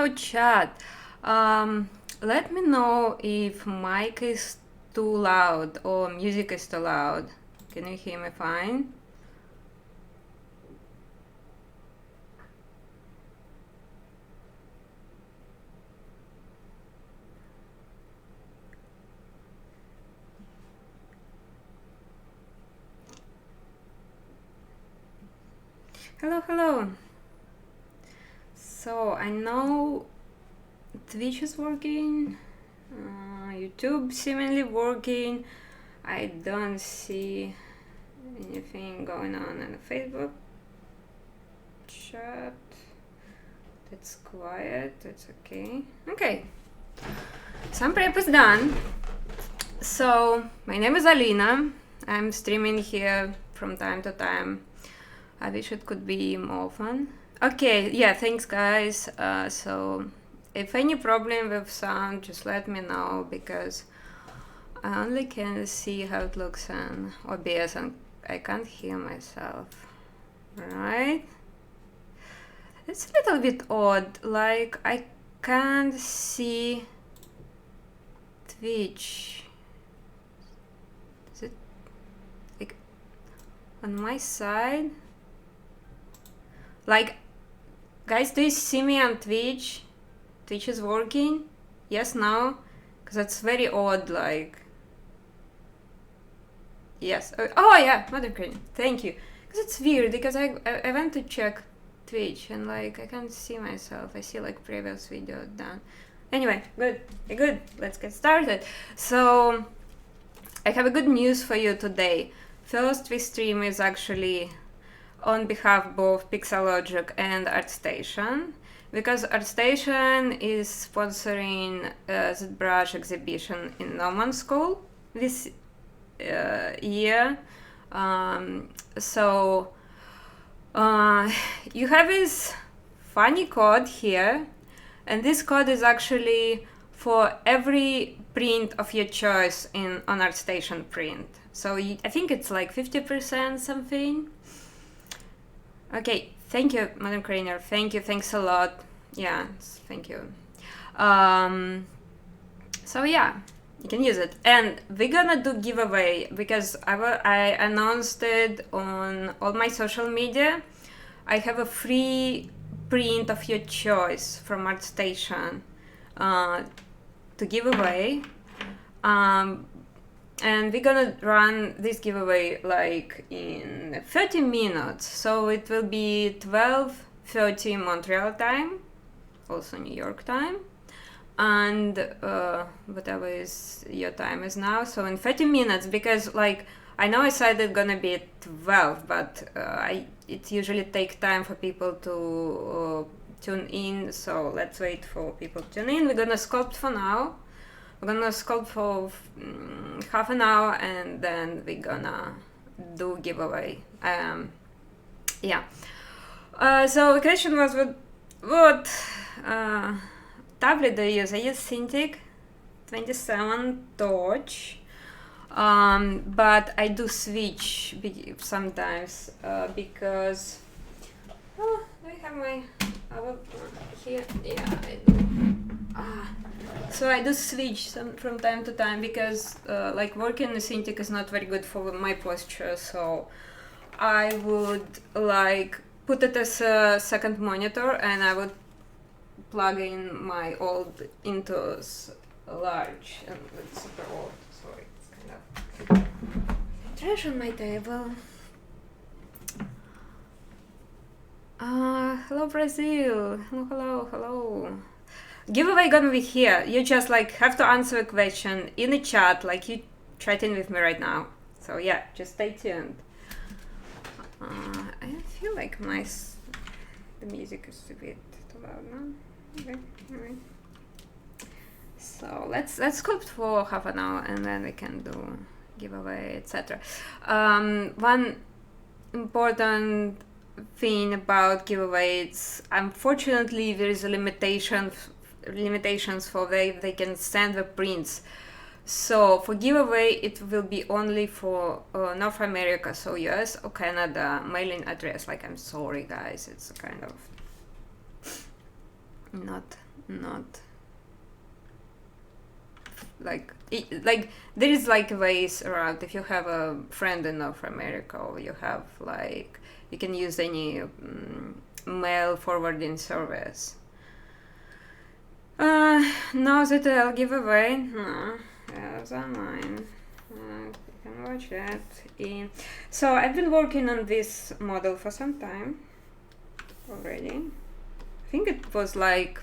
hello chat. Let me know if mic is too loud or music is too loud. Can you hear me fine? Hello, hello. So I know Twitch is working, YouTube seemingly working. I don't see anything going on in the Facebook chat. That's quiet, that's okay. Okay, some prep is done. So my name is Alina. I'm streaming here from time to time. I wish it could be more fun. Okay, yeah, thanks guys. So if any problem with sound, just let me know, because I only can see how it looks on OBS and I can't hear myself. Right? It's a little bit odd, like I can't see Twitch. Is it like on my side? Like, guys, do you see me on Twitch? Twitch is working? Yes, no? Because that's very odd, like... Yes. Oh, yeah, Mother Queen. Thank you. Because it's weird, because I went to check Twitch and, like, I can't see myself. I see, like, previous video done. Anyway, good. Let's get started. So, I have a good news for you today. First, this stream is actually on behalf of both Pixelogic and ArtStation, because ArtStation is sponsoring ZBrush exhibition in Norman School this year. So you have this funny code here, and this code is actually for every print of your choice on ArtStation print. So I think it's like 50% something. Okay, thank you, Madam Craner. Thank you, thanks a lot. Yeah, thank you. So yeah, you can use it. And we're gonna do giveaway, because I announced it on all my social media. I have a free print of your choice from ArtStation to give away. And we're gonna run this giveaway like in 30 minutes. So it will be 12:30 Montreal time, also New York time, and whatever is your time is now. So in 30 minutes, because like I know I said it's gonna be at 12, but it usually takes time for people to tune in. So let's wait for people to tune in. We're gonna sculpt for now. We're gonna sculpt for half an hour, and then we're gonna do giveaway. Yeah. So the question was, what tablet do you use? I use Cintiq 27 Touch, but I do switch sometimes because I have my other here. Yeah, I do. So I do switch from time to time, because like working in Cintiq is not very good for my posture, so I would like put it as a second monitor, and I would plug in my old into large, and it's super old, so it's kind of trash on my table. Hello Brazil, hello. Giveaway gonna be here. You just like have to answer a question in the chat, like you chatting with me right now. So yeah, just stay tuned. I feel like the music is a bit too loud now. Okay, alright. So let's sculpt for half an hour, and then we can do giveaway, etc. One important thing about giveaways, unfortunately, there is a limitations for where they can send the prints. So for giveaway, it will be only for North America, so US or Canada mailing address. Like, I'm sorry guys, it's kind of not not like there is like ways around. If you have a friend in North America, or you have like, you can use any mail forwarding service. No, that I'll give away. No, those are mine. You can watch that. So I've been working on this model for some time already. I think it was like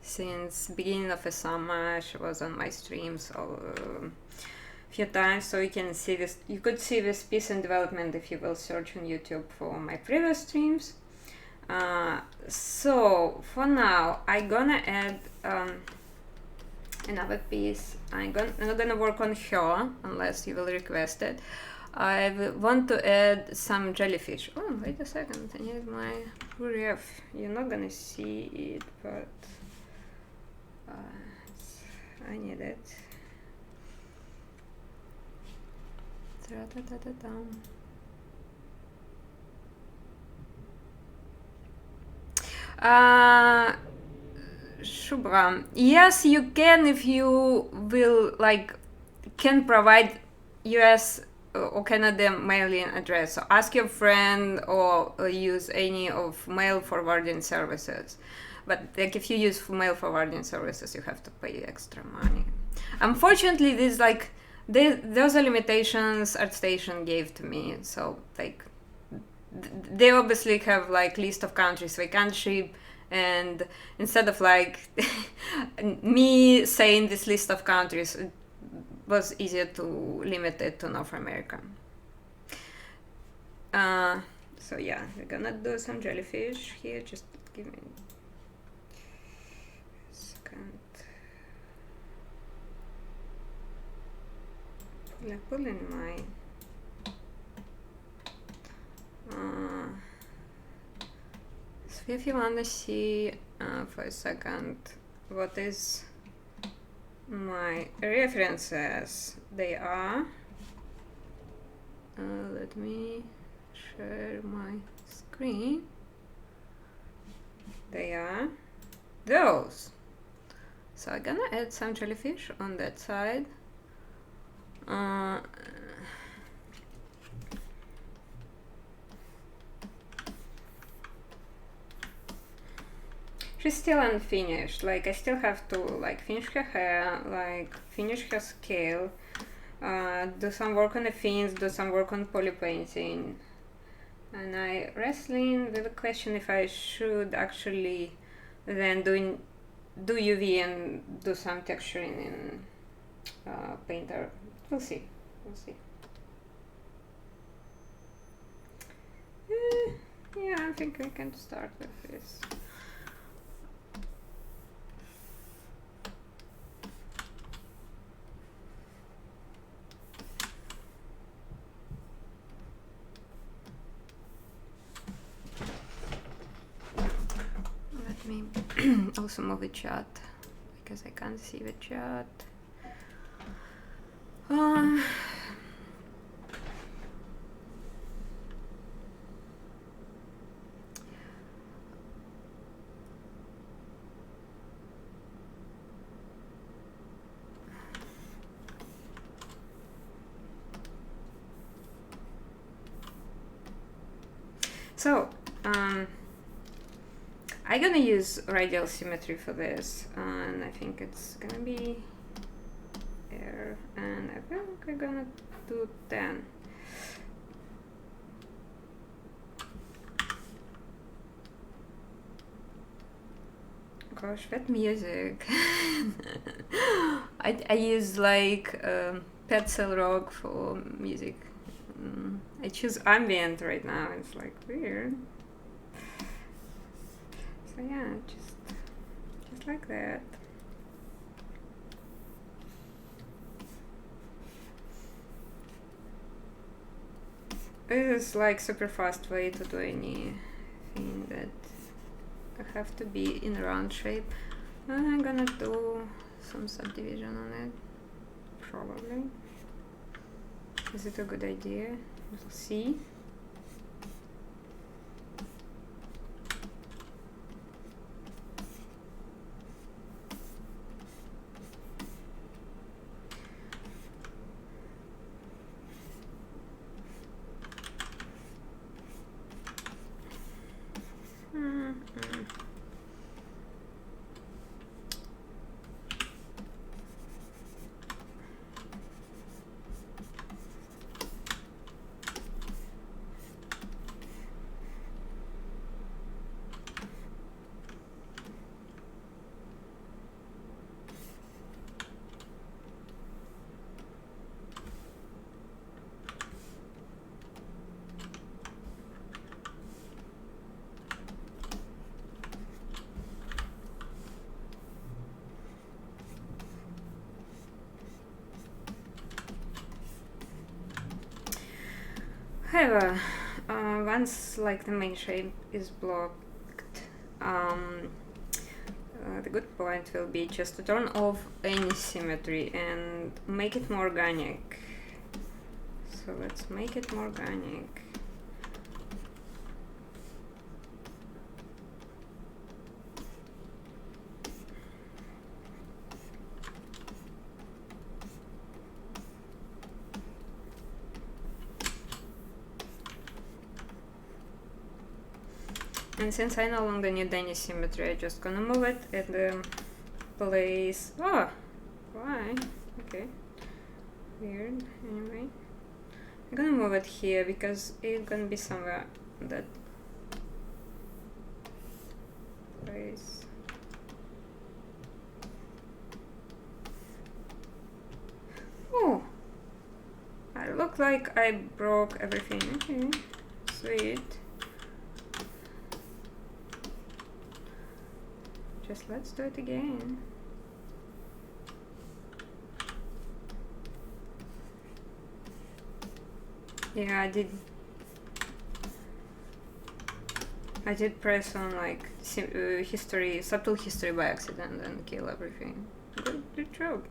since beginning of the summer. She was on my streams a few times, so you can see this. You could see this piece in development if you will search on YouTube for my previous streams. So for now, I'm gonna add another piece. I'm not gonna work on her unless you will request it. I want to add some jellyfish. Oh, wait a second, I need my ref. You're not gonna see it, but I need it. Shubham, yes, you can if you will can provide US or Canada mailing address. So ask your friend or use any of mail forwarding services. But if you use mail forwarding services, you have to pay extra money. Unfortunately, those are limitations ArtStation gave to me. So they obviously have list of countries we can't ship, and instead of me saying this list of countries, it was easier to limit it to North America. So yeah, we're gonna do some jellyfish here. Just give me a second. Pull in my so if you want to see for a second what is my references, they are let me share my screen. They are those. So I'm gonna add some jellyfish on that side. She's still unfinished. I still have to finish her hair, finish her scale, do some work on the fins, do some work on poly painting. And I wrestling with the question if I should actually then do UV and do some texturing in Painter. We'll see. Yeah, I think we can start with this. Let me also move the chat because I can't see the chat. So, I'm gonna use radial symmetry for this, and I think it's gonna be here, and I think I'm gonna do 10. Gosh, that music. I use Petzl Rock for music. I choose ambient right now. It's weird. So yeah, just like that. This is super fast way to do anything that I have to be in round shape. I'm gonna do some subdivision on it, probably. Is it a good idea? We'll see. However, once like the main shape is blocked, the good point will be just to turn off any symmetry and make it more organic. So let's make it more organic. And since I no longer need any symmetry, I'm just gonna move it at the place. Oh, why? Okay, weird. Anyway, I'm gonna move it here because it's gonna be somewhere that place. Oh, I look like I broke everything. Okay, sweet. Just let's do it again. Yeah, I did press on like history, subtle history by accident and kill everything. Good job.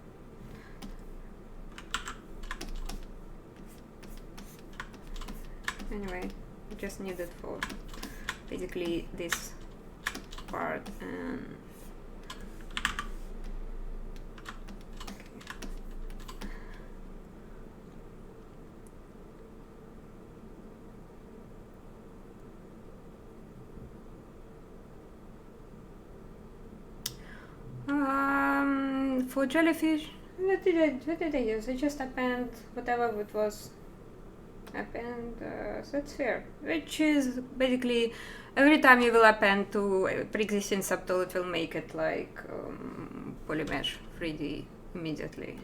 Anyway, I just need it for basically this part and for Jellyfish, what did I use? I just append whatever it was. Append set sphere, which is basically every time you will append to a pre-existing subtool, it will make it like polymesh 3D immediately.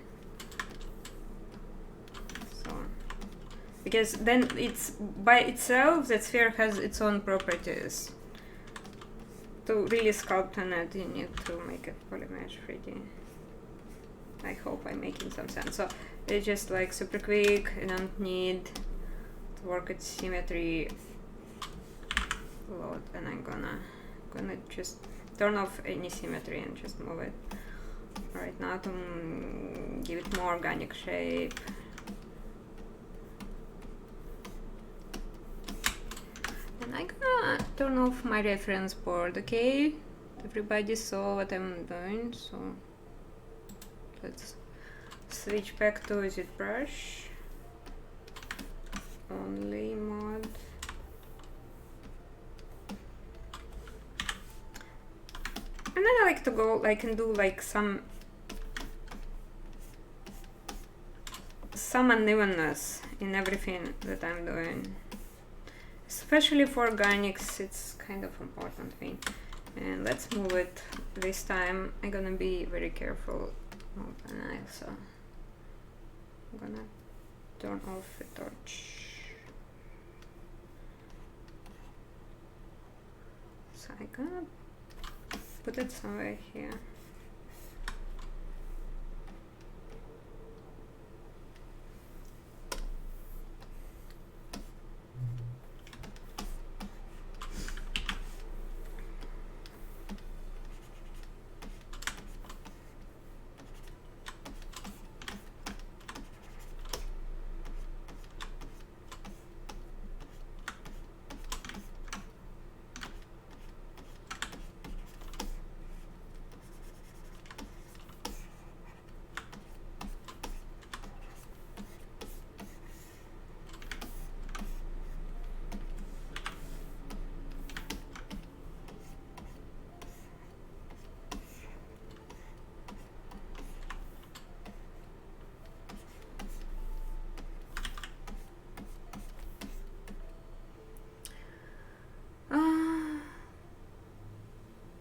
So, because then it's by itself, that sphere has its own properties. To really sculpt on it, you need to make it polymesh 3D. I hope I'm making some sense. So it's just like super quick. You don't need to work at symmetry a lot, and I'm gonna just turn off any symmetry and just move it right now to give it more organic shape. And I'm gonna turn off my reference board. Okay, everybody saw what I'm doing, so let's switch back to ZBrush. Only mod. And then I like to go like and do like some unevenness in everything that I'm doing. Especially for organics, it's kind of important thing. And let's move it this time. I'm gonna be very careful. And I also I'm gonna turn off the torch. So I'm gonna put it somewhere here.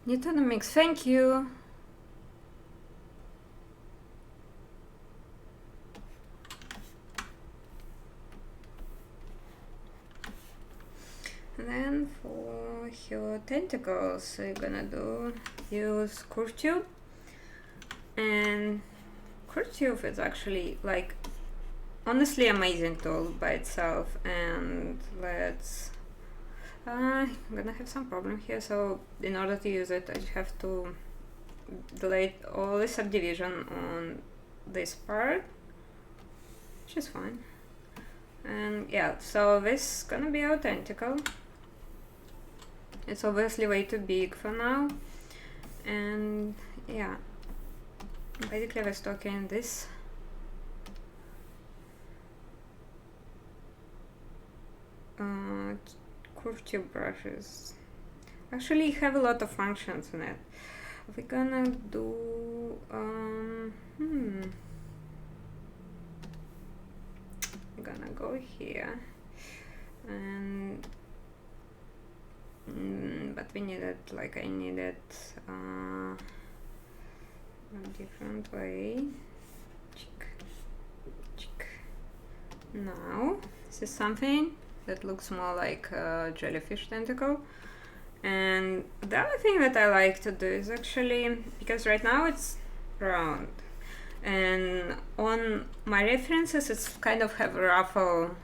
Newton mix, thank you. And then for your tentacles, we're gonna use curve tube. And curve tube is actually like honestly amazing tool by itself. And let's I'm gonna have some problem here, so in order to use it I have to delete all the subdivision on this part, which is fine. And yeah, so this is gonna be identical. It's obviously way too big for now, and yeah, basically I was talking this curvature brushes actually have a lot of functions in it. We're gonna do we're gonna go here, and but we needed, like, I needed a different way. Now this is something that looks more like a jellyfish tentacle. And the other thing that I like to do is actually, because right now it's round, and on my references it's kind of have a ruffle,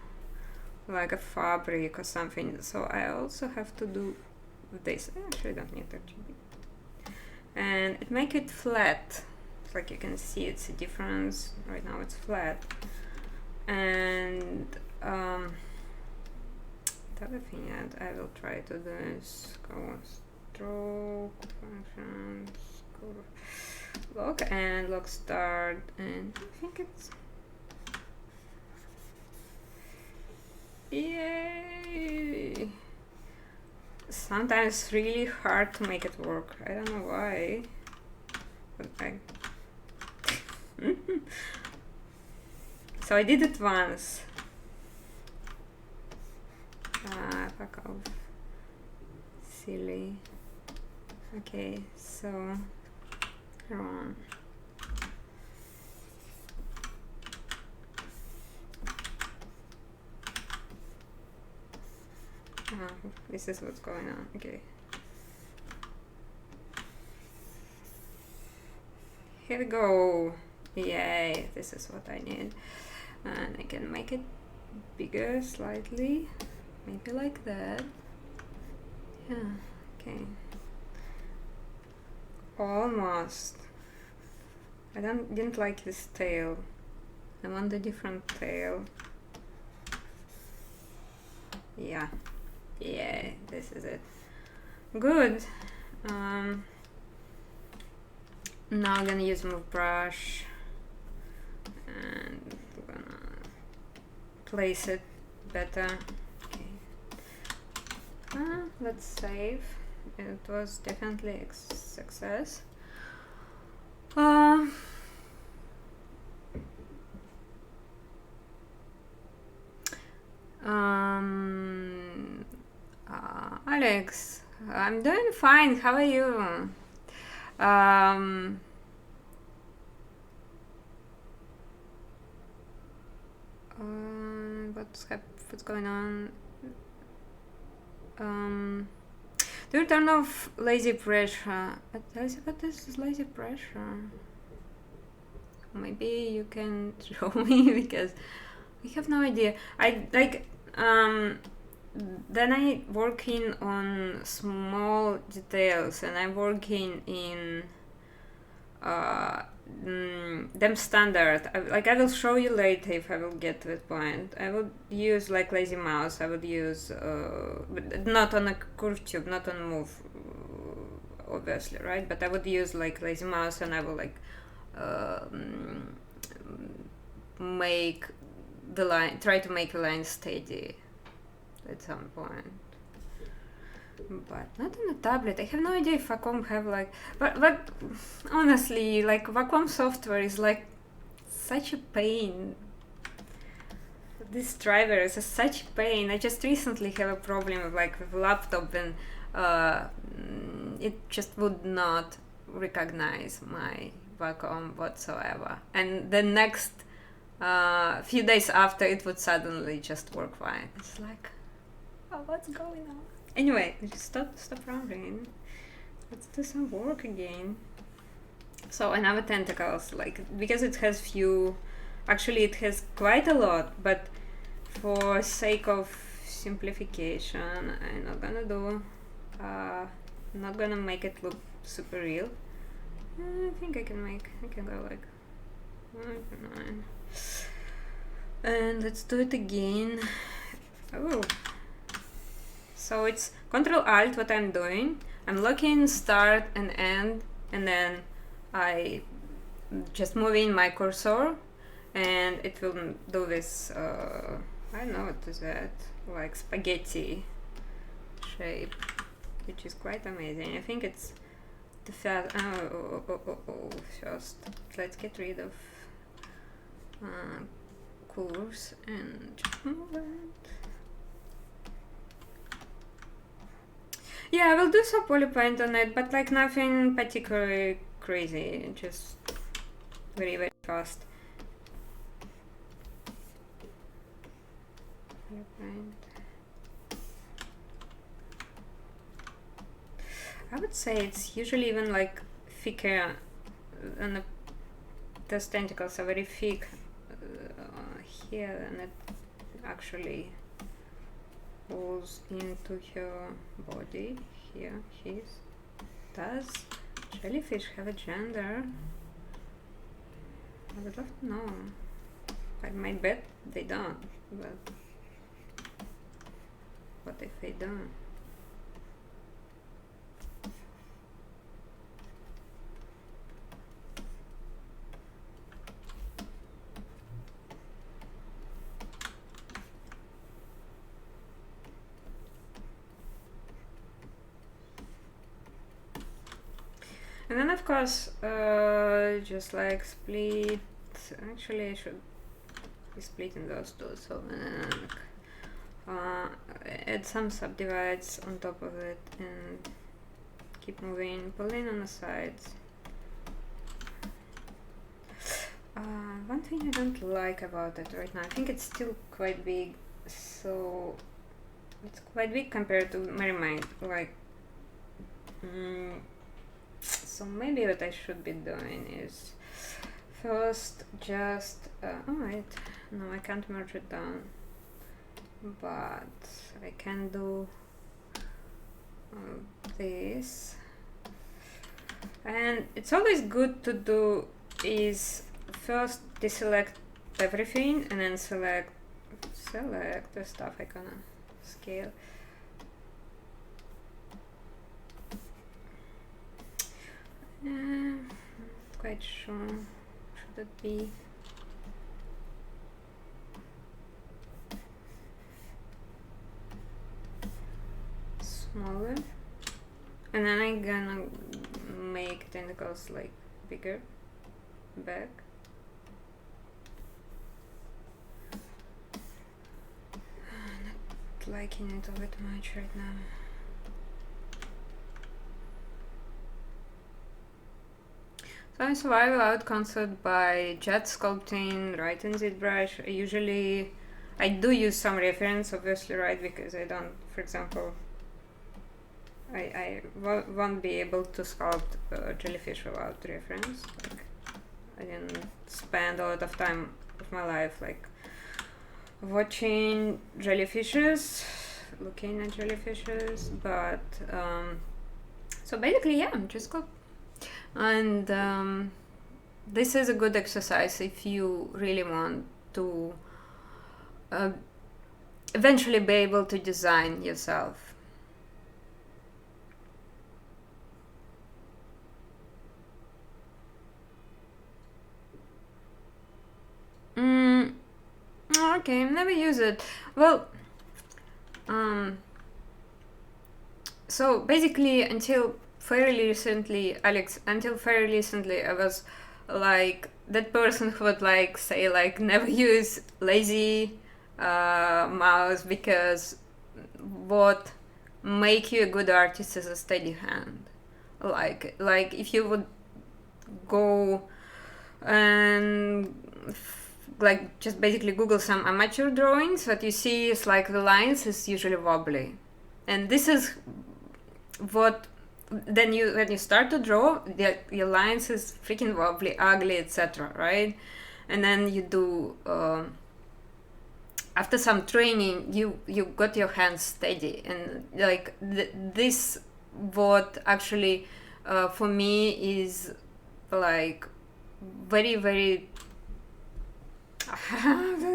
like a fabric or something, so I also have to do this. I actually don't need RGB. And it make it flat, like you can see it's a difference. Right now it's flat. And the other thing that I will try to do is go stroke, functions, lock, and lock start, and I think it's, yay! Sometimes it's really hard to make it work. I don't know why, but so I did it once. Fuck off. Silly. Okay, so wrong. This is what's going on. Okay. Here we go. Yay, this is what I need. And I can make it bigger slightly. Maybe like that. Yeah, okay. Almost. I didn't like this tail. I want a different tail. Yeah. Yeah, this is it. Good. Now I'm gonna use my brush and we're gonna place it better. Let's save. It was definitely a success. Alex, I'm doing fine. How are you? What's going on? The return of lazy pressure. What is lazy pressure? Maybe you can show me, because I have no idea. I like then I working on small details, and I'm working in them standard. I will show you later if I will get to that point. I would use like lazy mouse. I would use but not on a curve tube, not on move, obviously, right? But I would use like lazy mouse, and I will like make the line, try to make the line steady at some point. But not on a tablet. I have no idea if Wacom have like, but honestly, like Wacom software is like such a pain. This driver is such a pain. I just recently have a problem with like with laptop, and it just would not recognize my Wacom whatsoever. And the next few days after, it would suddenly just work fine. It's like, oh, what's going on? Anyway, just stop rambling. Let's do some work again. So another tentacles, like because it has few Actually, it has quite a lot, but for sake of simplification, I'm not gonna do, not gonna make it look super real. I think I can go like 9. And let's do it again. Oh, so it's Control Alt what I'm doing. I'm locking start and end, and then I just move in my cursor, and it will do this, I don't know what is that, like spaghetti shape, which is quite amazing. I think it's the first, first let's get rid of course and just move it. Yeah, I will do some poly paint on it, but like nothing particularly crazy, just very, very fast. Poly paint. I would say it's usually even like thicker, and the tentacles are very thick here, and it actually goes into her body here. Does jellyfish have a gender? I would love to know. I might bet they don't, but what if they don't? And then of course, just like split, actually I should be splitting those two, so add some subdivides on top of it and keep moving, pull in on the sides. One thing I don't like about it right now, I think it's still quite big, so it's quite big compared to Mermaid, like, so maybe what I should be doing is first just, oh wait, no, I can't merge it down, but I can do this. And it's always good to do is first deselect everything and then select the stuff I gonna scale. Not quite sure. Should it be? Smaller? And then I'm gonna make tentacles like bigger back. Not liking it a bit much right now. So I survive without concert by jet sculpting, right in ZBrush. I do use some reference, obviously, right, because I don't, for example, I won't be able to sculpt jellyfish without reference. Like, I didn't spend a lot of time of my life like watching jellyfishes, looking at jellyfishes, but so basically, yeah, just sculpt. And this is a good exercise if you really want to eventually be able to design yourself. Okay, never use it. Well, so basically until fairly recently, I was like that person who would like say like never use lazy mouse, because what make you a good artist is a steady hand. Like if you would go and like just basically Google some amateur drawings, what you see is like the lines is usually wobbly, and this is what then when you start to draw, your lines is freaking wobbly, ugly, etc., right? and then you do after some training you got your hands steady, and like this what actually for me is like very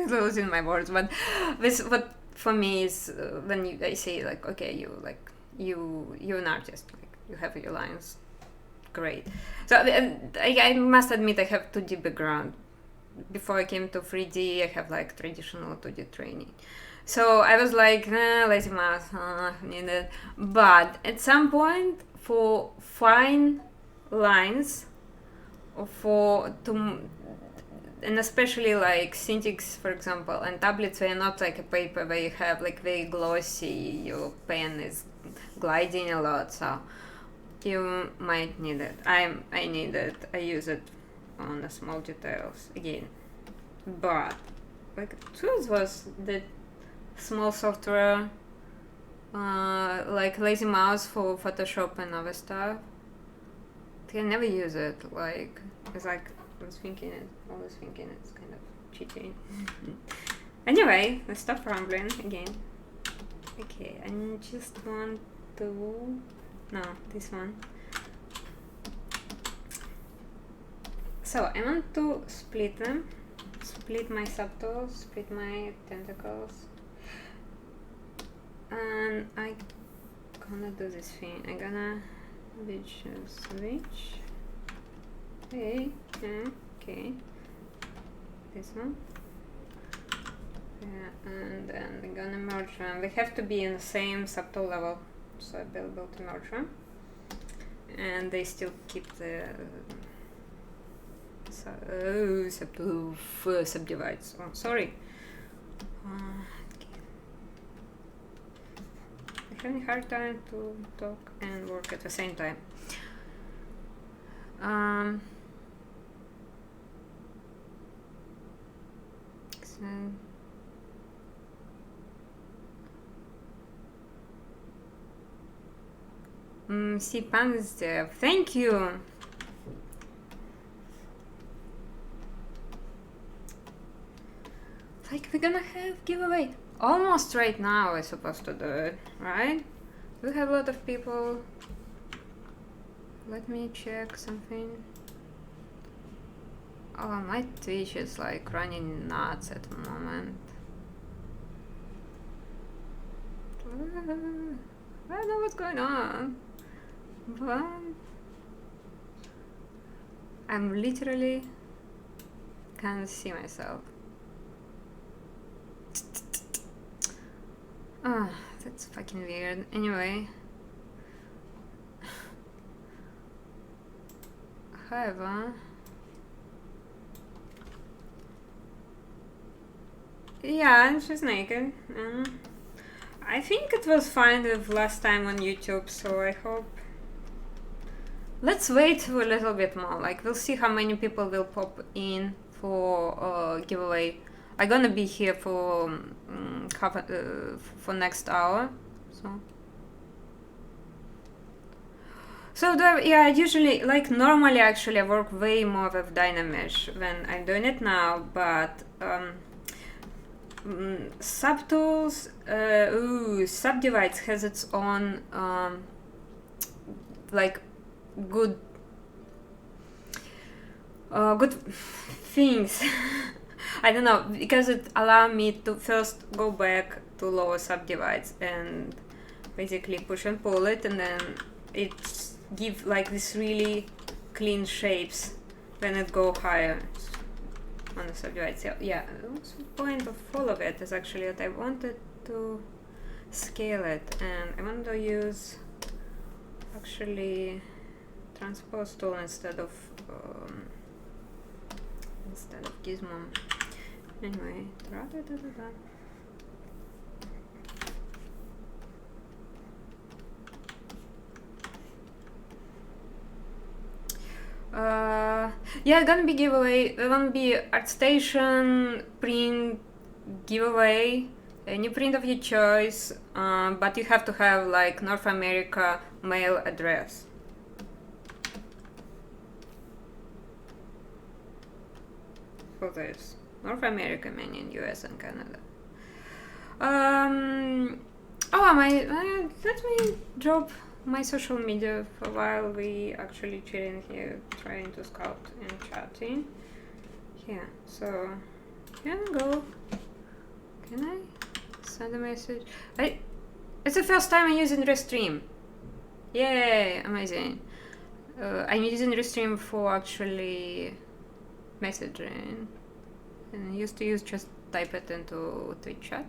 losing my words, but this what for me is when I say like, okay, you're an artist, like you have your lines, great. So I must admit I have 2D background. Before I came to 3D, I have like traditional 2D training. So I was like, lazy mouse, needed. But at some point, for fine lines, and especially like syntax, for example, and tablets were not like a paper where you have like very glossy, your pen is gliding a lot, so you might need it. I need it. I use it on the small details again. But like truth was that small software like lazy mouse for Photoshop and other stuff, I never use it. Like it's like I was always thinking it's kind of cheating. Anyway, let's stop rambling again. Okay, I just want to this one. So I want to split them, split my subtools, split my tentacles, and I gonna do this thing. I'm gonna switch. Okay, this one. Yeah, and then we're gonna merge them. They have to be in the same subtool level, so I'll be able to merge them, and they still keep the subdivides. Oh, sorry. Okay. I'm having a hard time to talk and work at the same time. See, Panzer, thank you. Like we're gonna have giveaway almost right now. We're supposed to do it, right? We have a lot of people. Let me check something. Oh, my Twitch is like running nuts at the moment. I don't know what's going on, but I'm literally can't see myself. Oh, that's fucking weird. Anyway. However, yeah, and she's naked. I think it was fine with last time on YouTube, so I hope. Let's wait for a little bit more. Like, we'll see how many people will pop in for giveaway. I'm gonna be here for for next hour, so yeah, usually, like normally actually I work way more with Dynamesh when I'm doing it now, but subtools, subdivides has its own like good things. I don't know, because it allowed me to first go back to lower subdivides and basically push and pull it, and then it give like this really clean shapes when it go higher on the subdivides. So, yeah, the point of all of it is actually that I wanted to scale it, and I want to use actually transpose tool instead of Gizmo. Anyway, yeah, gonna be giveaway. There won't be ArtStation print giveaway, any print of your choice, but you have to have like North America mail address. for this. North America, meaning US and Canada. Let me drop my social media for a while. We actually chilling here, trying to sculpt and chatting. Yeah, so here we go. Can I send a message? It's the first time I'm using Restream. Yay, amazing. I'm using Restream for actually messaging. And I used to just type it into Twitch chat.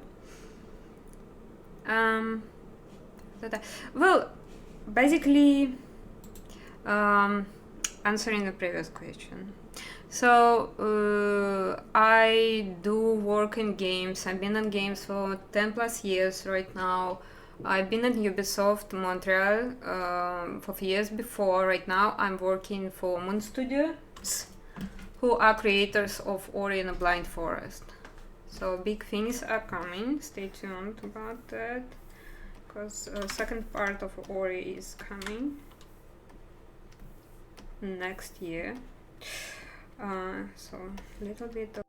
Well, basically, answering the previous question. So, I do work in games. I've been in games for 10 plus years right now. I've been at Ubisoft Montreal for years before. Right now, I'm working for Moon Studios, who are creators of Ori and the Blind Forest. So big things are coming. Stay tuned about that, because second part of Ori is coming next year. So a little bit of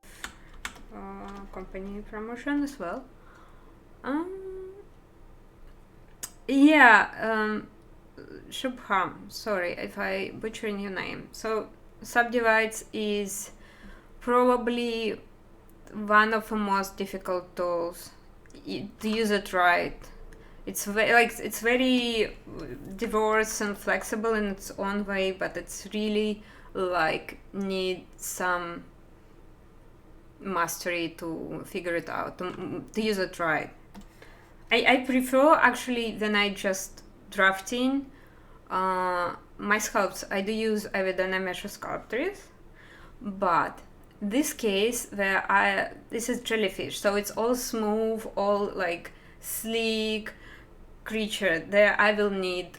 company promotion as well. Shubham, sorry if I butchered your name. So Subdivides is probably one of the most difficult tools to use it right. It's very diverse and flexible in its own way, but it's really need some mastery to figure it out, to use it right. I prefer actually when I just drafting my sculpts. I do use Ivanchenko sculptors, but this case this is Jellyfish, so it's all smooth, all sleek creature. There I will need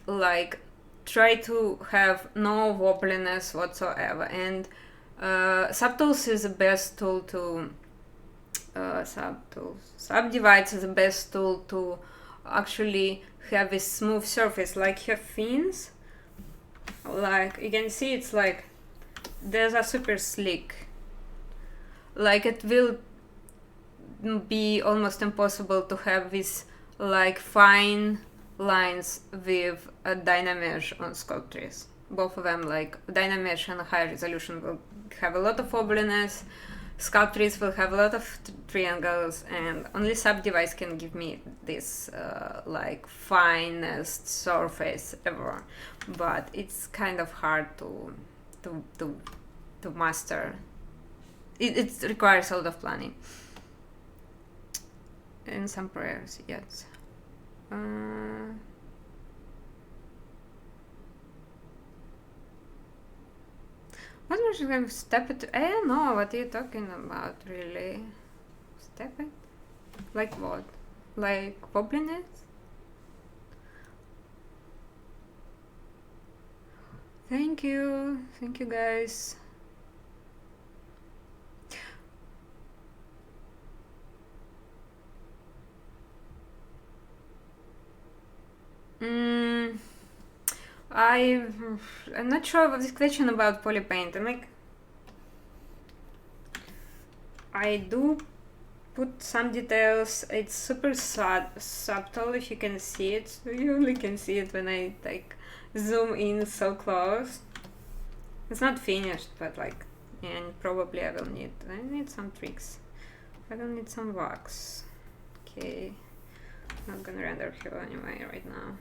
try to have no wobbliness whatsoever, and Subtools is the best tool to Subdivides is the best tool to actually have a smooth surface, like her fins. You can see, it's these are super slick. It will be almost impossible to have these fine lines with a Dynamesh on Sculptris. Both of them, Dynamesh and high resolution, will have a lot of wobbliness. Sculptris will have a lot of triangles, and only Subdivides can give me this finest surface ever. But it's kind of hard to master. It requires a lot of planning and some prayers. Yes. What was you going to step it? I don't know what you're talking about, really. Step it? Like what? Like wobbliness? Thank you guys. I'm not sure of this question about polypaint. I do put some details. It's super subtle, if you can see it. So you only can see it when I zoom in so close. It's not finished, but and probably I need some tricks. I will need some wax. Okay, not gonna render here anyway right now.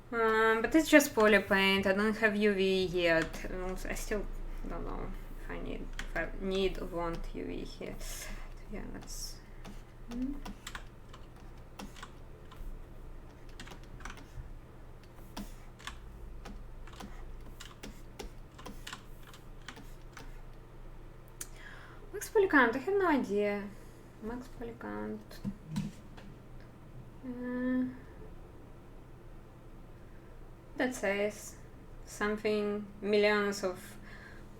But it's just polypaint. I don't have UV yet. I still don't know if I need or want UV here. So yeah, let's. Max Polycant, I have no idea. Max Polycant. That says something, millions of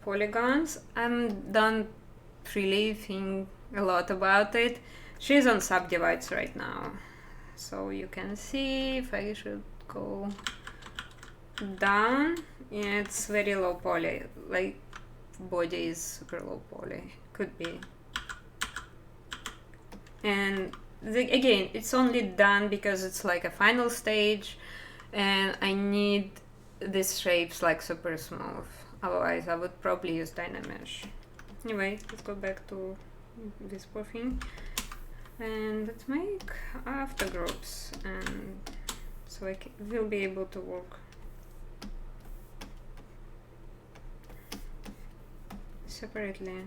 polygons. I don't really think a lot about it. She's on Subdivides right now, so you can see if I should go down. Yeah, it's very low poly, body is super low poly could be. And again, it's only done because it's like a final stage, and I need these shapes like super smooth. Otherwise, I would probably use Dynamesh. Anyway, let's go back to this poor thing, and let's make after groups, and so I will be able to work separately.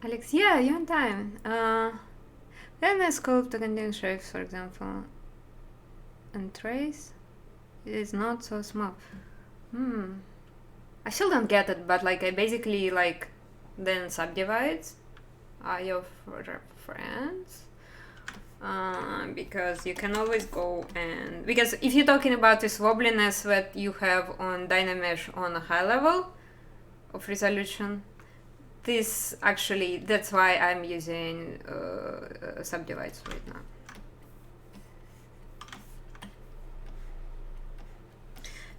Alex, yeah, you're on time. Then I sculpt the container shapes, for example, and trace. It is not so smooth. I still don't get it, but like I basically like then subdivide your friends. Because you can always go and because if you're talking about this wobbliness that you have on Dynamesh on a high level of resolution, this actually, that's why I'm using subdivides right now.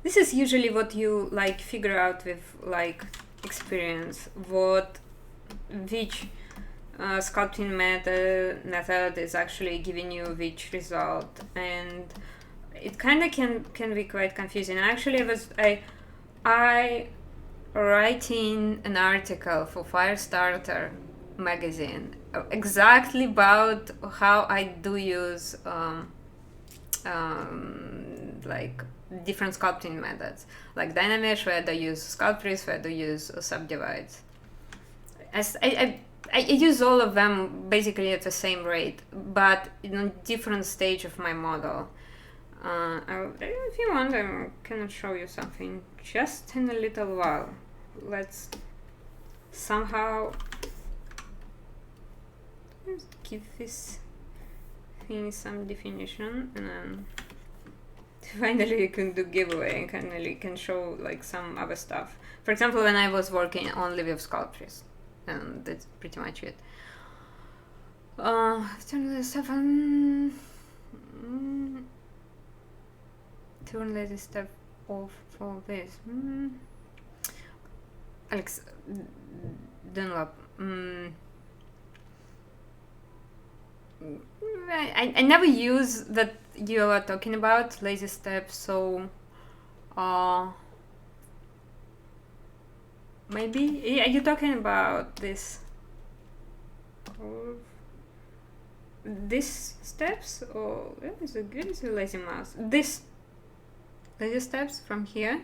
This is usually what you like figure out with like experience, which sculpting method is actually giving you which result, and it kind of can be quite confusing. Actually, I writing an article for Firestarter magazine exactly about how I do use like different sculpting methods, like Dynamesh, where I use sculptors, where I use subdivides. As I use all of them basically at the same rate, but in a different stage of my model. If you want, I can show you something just in a little while. Let's somehow give this thing some definition, and then finally you can do giveaway and can show like some other stuff. For example, when I was working only with sculptures, and that's pretty much it. Turn 7. Turn the step off for this. Alex, Dunlop. I never use that you are talking about lazy steps, so maybe are you talking about this steps, or where is the lazy mouse? This lazy steps from here.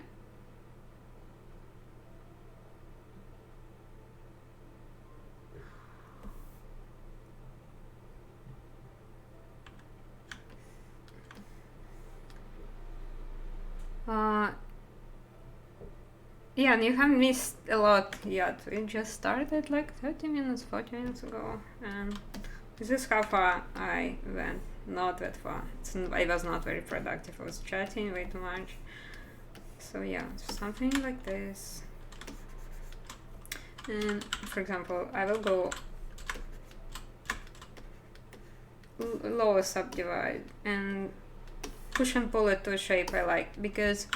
Yeah, and you haven't missed a lot yet. We just started like 40 minutes ago, and this is how far I went. Not that far. I was not very productive. I was chatting way too much. So yeah, something like this. And for example, I will go lower subdivide and push and pull it to a shape I like, because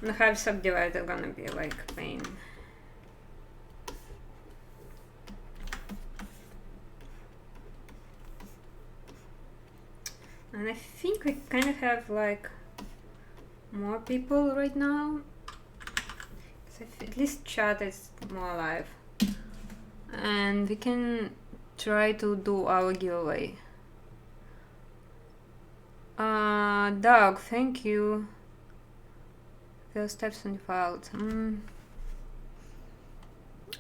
the high subdivide are gonna be like pain. And I think we kind of have like more people right now. So at least chat is more alive. And we can try to do our giveaway. Doug, thank you. Those steps on default.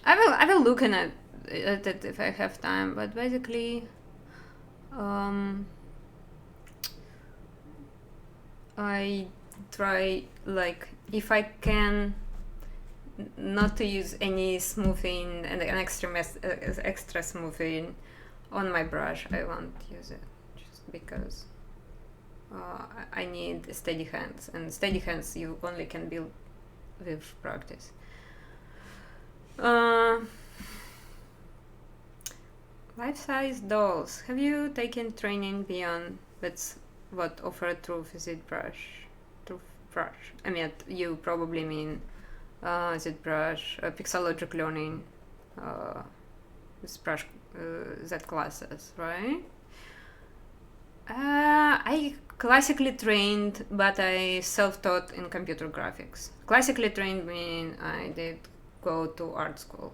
I will look at it if I have time, but basically I try, like, if I can not to use any smoothing and an extra smoothing on my brush, I won't use it. because I need steady hands, and steady hands you only can build with practice. Life-size dolls. Have you taken training beyond that's what offered through ZBrush? I mean, you probably mean ZBrush, Pixologic Learning, ZBrush, Z classes, right? I classically trained, but I self-taught in computer graphics. Classically trained mean I did go to art school.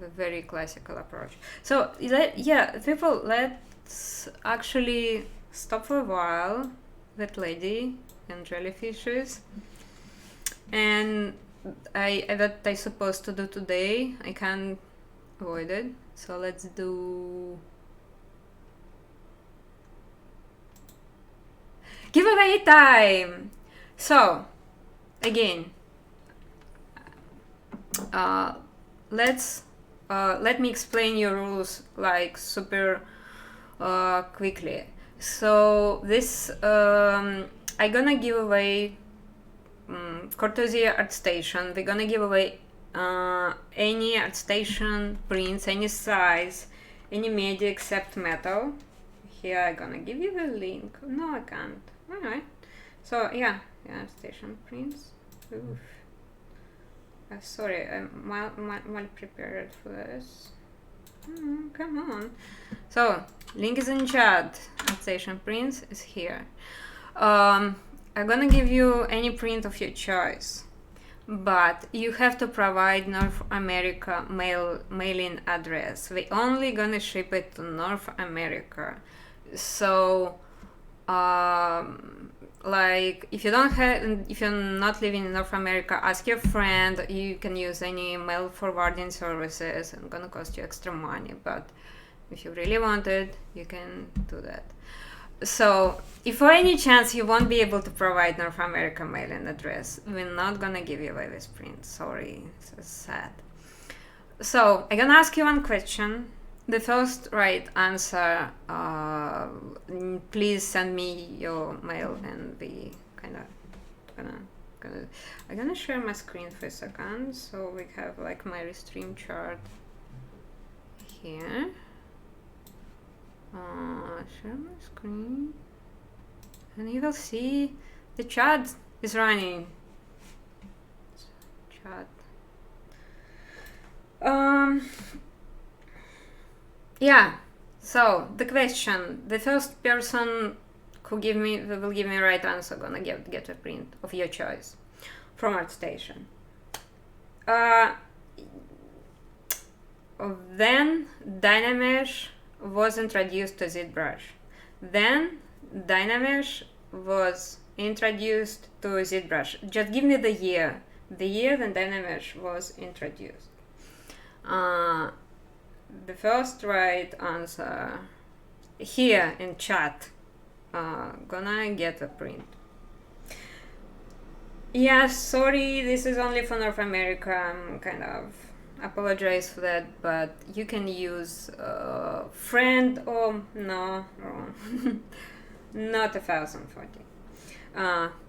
A very classical approach. So yeah, people, let's actually stop for a while with Lady and Jellyfishes. And what I supposed to do today, I can't avoid it. So let's do giveaway time. So again, let me explain your rules like super quickly. So this I'm gonna give away courtesy ArtStation. We're gonna give away any ArtStation prints, any size, any media except metal. Here I'm gonna give you the link. No, I can't. Alright. So yeah, ArtStation prints. Oof. Sorry, I'm well prepared for this. Come on. So, link is in chat. ArtStation prints is here. I'm gonna give you any print of your choice, but you have to provide North America mailing address. We only gonna ship it to North America. So, like if you're not living in North America, ask your friend. You can use any mail forwarding services. It's gonna cost you extra money, but if you really want it, you can do that. So if for any chance you won't be able to provide North America mailing address, we're not gonna give you away this print. Sorry, it's sad. So I'm gonna ask you one question. The first right answer, please send me your mail, and we I'm gonna share my screen for a second, so we have like my restream chart here. Share my screen, and you will see the chat is running. Chat. Yeah, so the question, the first person who will give me right answer gonna get a print of your choice from ArtStation. Then Dynamesh was introduced to ZBrush. Then Dynamesh was introduced to ZBrush. Just give me the year when Dynamesh was introduced. The first right answer here in chat gonna get a print. Yeah, sorry, this is only for North America. I'm kind of apologize for that, but you can use friend or no, wrong. Not 1040.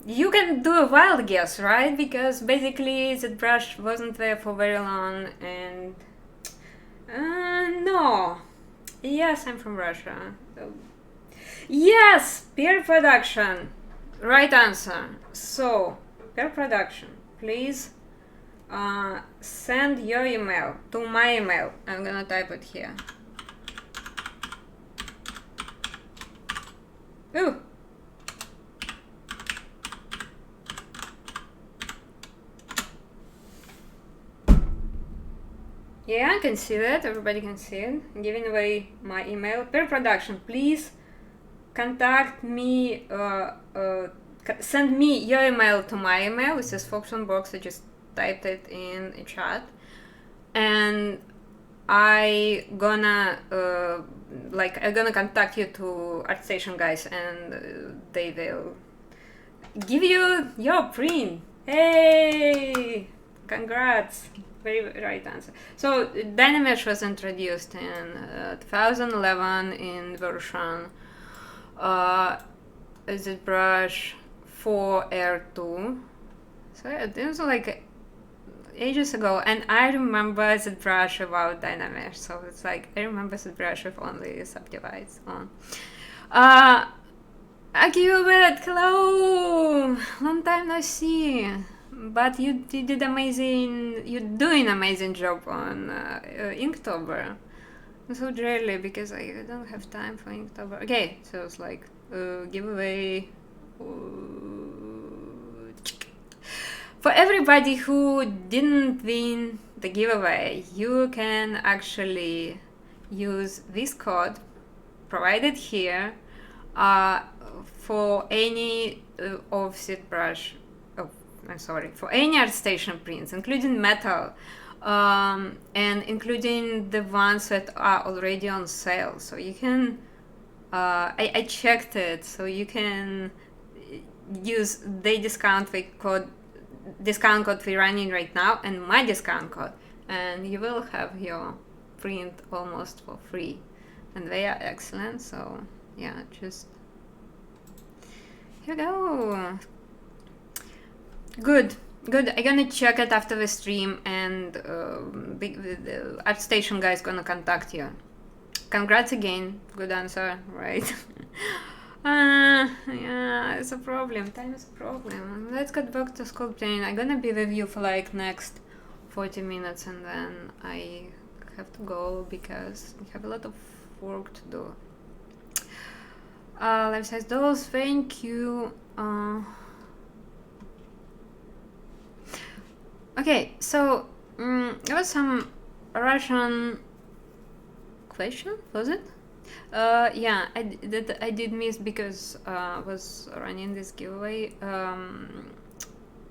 You can do a wild guess, right? Because basically ZBrush wasn't there for very long, and no. Yes, I'm from Russia. Yes, peer production. Right answer. So, peer production, please send your email to my email. I'm gonna type it here. Ooh. Yeah, I can see that. Everybody can see it. I'm giving away my email. Per production, please contact me. Send me your email to my email. It says function box. I just typed it in a chat, and I'm gonna contact you to ArtStation guys, and they will give you your print. Hey, congrats! Very right answer. So Dynamesh was introduced in 2011 in version ZBrush 4R2. So it was like ages ago, and I remember ZBrush about Dynamesh, so it's like I remember ZBrush with only subdivides on. Akiyubet, hello! Long time no see. But you did amazing. You're doing amazing job on Inktober. I'm so jelly because I don't have time for Inktober. Okay, so it's like giveaway. For everybody who didn't win the giveaway, you can actually use this code provided here for any of ZBrush. I'm sorry, for any ArtStation prints, including metal, and including the ones that are already on sale. So you can, I checked it, so you can use the discount code we're running right now and my discount code, and you will have your print almost for free. And they are excellent, so yeah, just here we go. Good. I'm gonna check it after the stream, and the ArtStation guy is gonna contact you. Congrats again. Good answer, right? Yeah, it's a problem. Time is a problem. Let's get back to sculpting. I'm gonna be with you for like next 40 minutes, and then I have to go because I have a lot of work to do. Life size dolls, thank you. Okay, so there was some Russian question, was it? Yeah, I did miss because I was running this giveaway.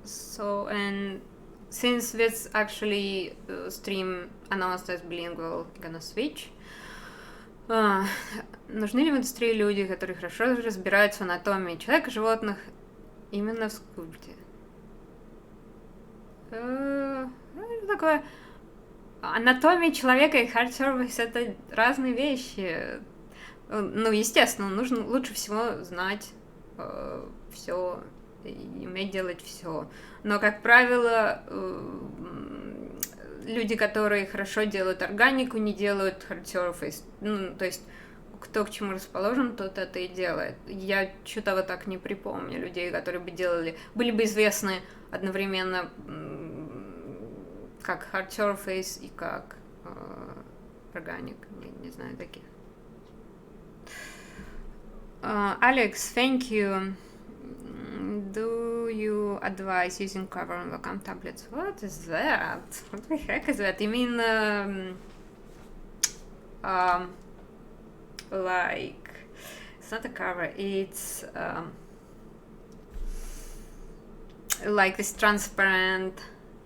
So, and since this actually stream announced as bilingual, gonna switch. Нужны ли в индустрии люди, которые хорошо разбираются в анатомии человека, животных, именно в скульпте? Такое анатомия человека и hard surface — это разные вещи. Ну, естественно, нужно лучше всего знать все и уметь делать все. Но, как правило, люди, которые хорошо делают органику, не делают hard surface. Ну, то есть, кто к чему расположен, тот это и делает. Я что-то вот так не припомню людей, которые бы делали, были бы известны одновременно как hard surface и как органик. Не знаю таких. Alex, thank you. Do you advise using cover on Wacom tablets? What is that? What the heck is that? You mean like, it's not a cover, it's like this transparent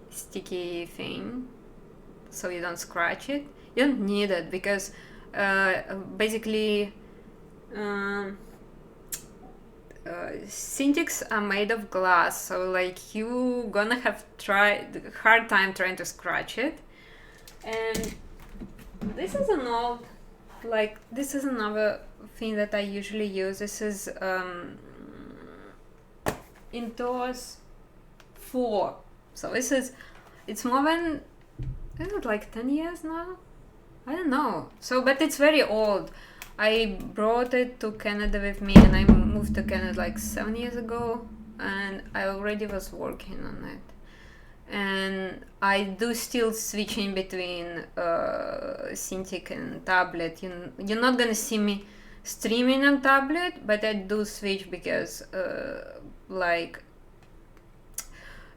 sticky thing, so you don't scratch it. You don't need it because basically Cintiqs are made of glass, so like you gonna have hard time trying to scratch it. And this is an old, like, this is another thing that I usually use. This is Intuos 4. So this is, it's more than, is it like 10 years now? I don't know. So, but it's very old. I brought it to Canada with me, and I moved to Canada like 7 years ago, and I already was working on it. And I do still switching between Cintiq and tablet. You're not gonna see me streaming on tablet, but I do switch because like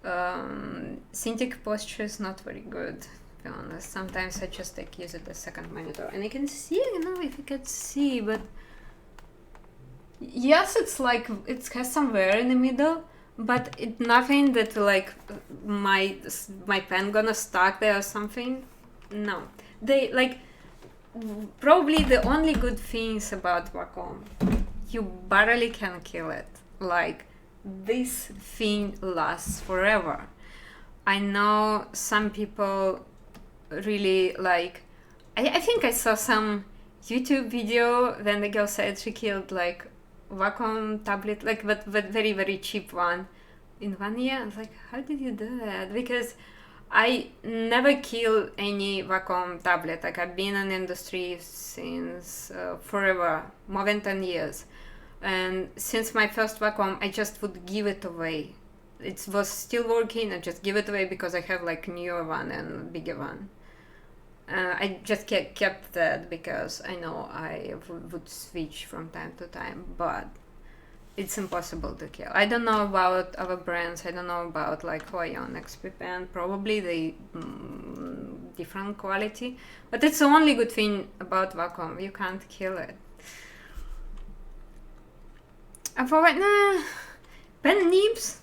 Cintiq posture is not very good, to be honest. Sometimes I just like use it as second monitor, and I can see, you know, if you can see, but yes, it's like it has some wear in the middle, but it's nothing that like my pen gonna stuck there or something. No, they like probably the only good things about Wacom, you barely can kill it. Like, this thing lasts forever. I know some people really like, I think I saw some YouTube video when the girl said she killed like vacuum tablet, like but very, very cheap one in 1 year. I was like, how did you do that? Because I never kill any vacuum tablet. Like I've been in the industry since forever, more than 10 years. And since my first vacuum, I just would give it away. It was still working, I just give it away because I have like newer one and bigger one. I just kept that because I know I would switch from time to time, but it's impossible to kill. I don't know about other brands. I don't know about like Huayon XP Pen. Probably they different quality, but it's the only good thing about vacuum. You can't kill it. And for right now, pen nibs,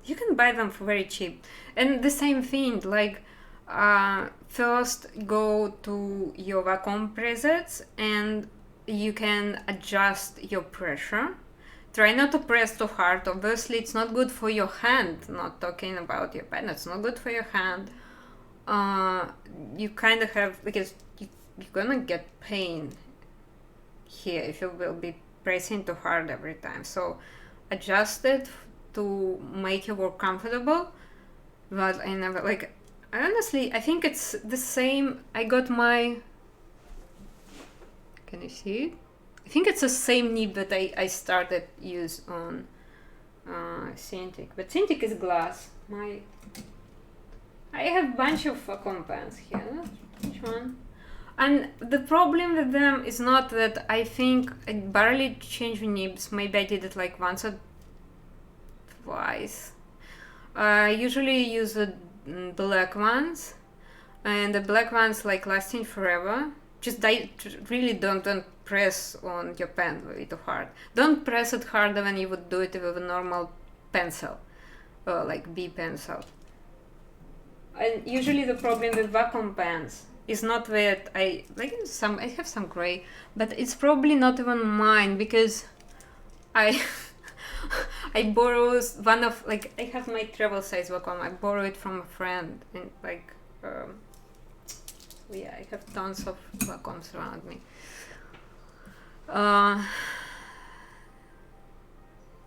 you can buy them for very cheap. And the same thing, like first go to your vacuum presets and you can adjust your pressure. Try not to press too hard. Obviously, it's not good for your hand. Not talking about your pen. It's not good for your hand. You kind of have, because you're gonna get pain here if you will be pressing too hard every time. So adjust it to make your work comfortable. But I never, like, honestly, I think it's the same. I got my, can you see it? I think it's the same nib that I started use on Cintiq, but Cintiq is glass. I have bunch of vacuum pens here. Which one? And the problem with them is not that I think I barely change the nibs. Maybe I did it like once or twice. I usually use the black ones, and the black ones like lasting forever. Just really don't press on your pen way too hard. Don't press it harder than you would do it with a normal pencil, or like B pencil. And usually the problem with vacuum pens is not that I have some gray, but it's probably not even mine because I borrow one of, like, I have my travel size vacuum. I borrow it from a friend, and like yeah, I have tons of vacuums around me.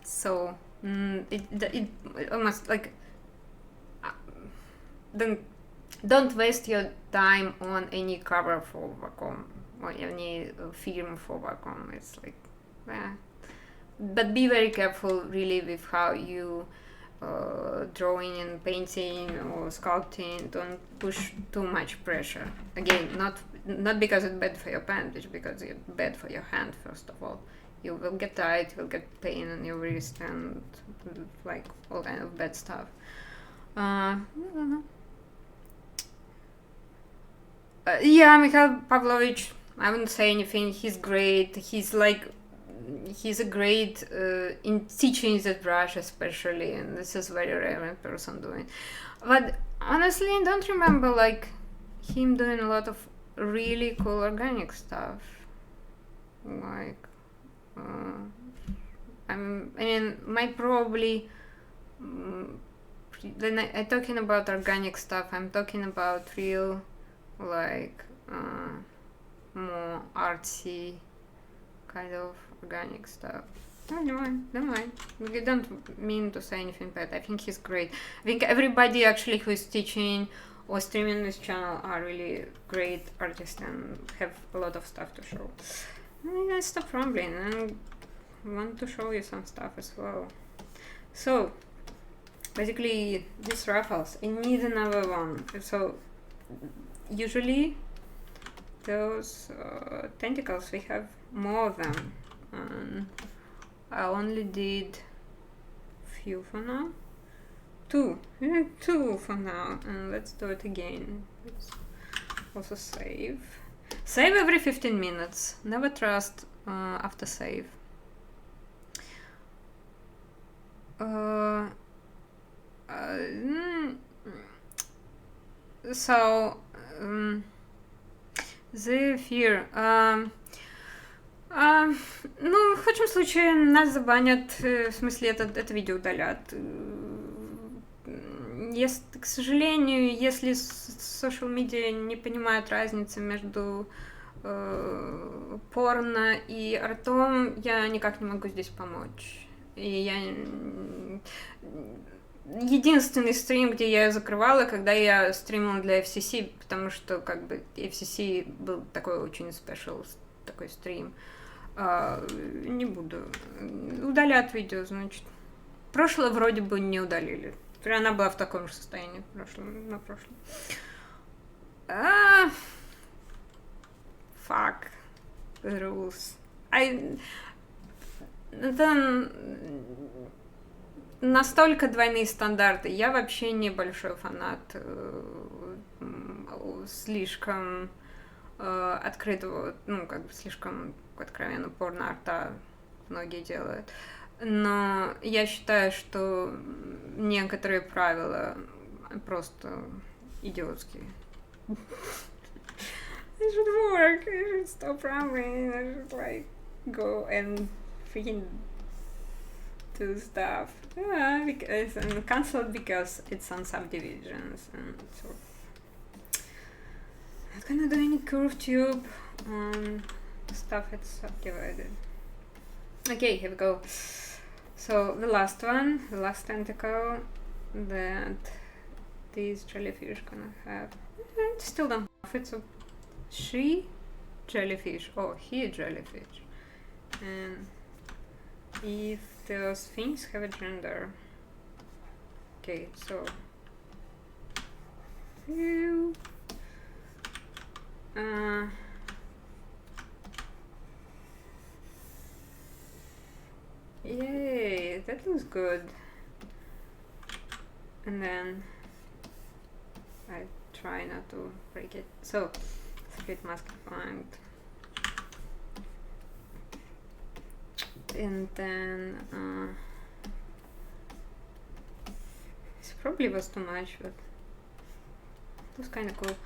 So it almost like don't waste your time on any cover for vacuum or any film for vacuum. It's like, but be very careful really with how you drawing and painting or sculpting. Don't push too much pressure. Again, not because it's bad for your pen, but because it's bad for your hand. First of all, you will get tired, you will get pain on your wrist, and like all kind of bad stuff. I don't know. Yeah, Mikhail Pavlovich, I wouldn't say anything. He's great. He's a great in teaching ZBrush especially, and this is very rare person doing. But honestly, I don't remember like him doing a lot of really cool organic stuff. Like, I mean, might probably. Then I'm talking about organic stuff. I'm talking about real, like, more artsy kind of organic stuff. Oh, never mind. We don't mean to say anything bad. I think he's great. I think everybody actually who is teaching or streaming this channel are really great artists and have a lot of stuff to show. I'm gonna stop rambling and want to show you some stuff as well. So basically these ruffles, I need another one. So usually those tentacles, we have more of them. I only did few for now. Two for now, and let's do it again. Let's also save. Save every 15 minutes. Never trust after save. So the fear. Ну, в худшем случае нас забанят, в смысле это видео удалят. К сожалению, если social media не понимают разницы между порно и артом, я никак не могу здесь помочь. И я... Единственный стрим, где я закрывала, когда я стримила для FCC, потому что как бы FCC был такой очень special, такой стрим. Не буду. Удалят видео, значит. Прошлое вроде бы не удалили. Она была в таком же состоянии на прошлом. Fuck the rules. Это настолько двойные стандарты. Я вообще не большой фанат слишком открытого, ну, как бы слишком откровенно порно-арта многие делают. Но я считаю, что некоторые правила просто идиотские. I should work, I should stop rambling, I should like go and freaking do stuff. Yeah, because I'm cancelled because it's on subdivisions and so not gonna do any curve tube on stuff that's subdivided. Okay, here we go. So the last one, the last tentacle that these jellyfish gonna have. Still don't know if it's a she jellyfish or he jellyfish. And if those things have a gender. Okay, so yay, that looks good. And then I try not to break it. So split mask point. And then it probably was too much, but it was kind of cool.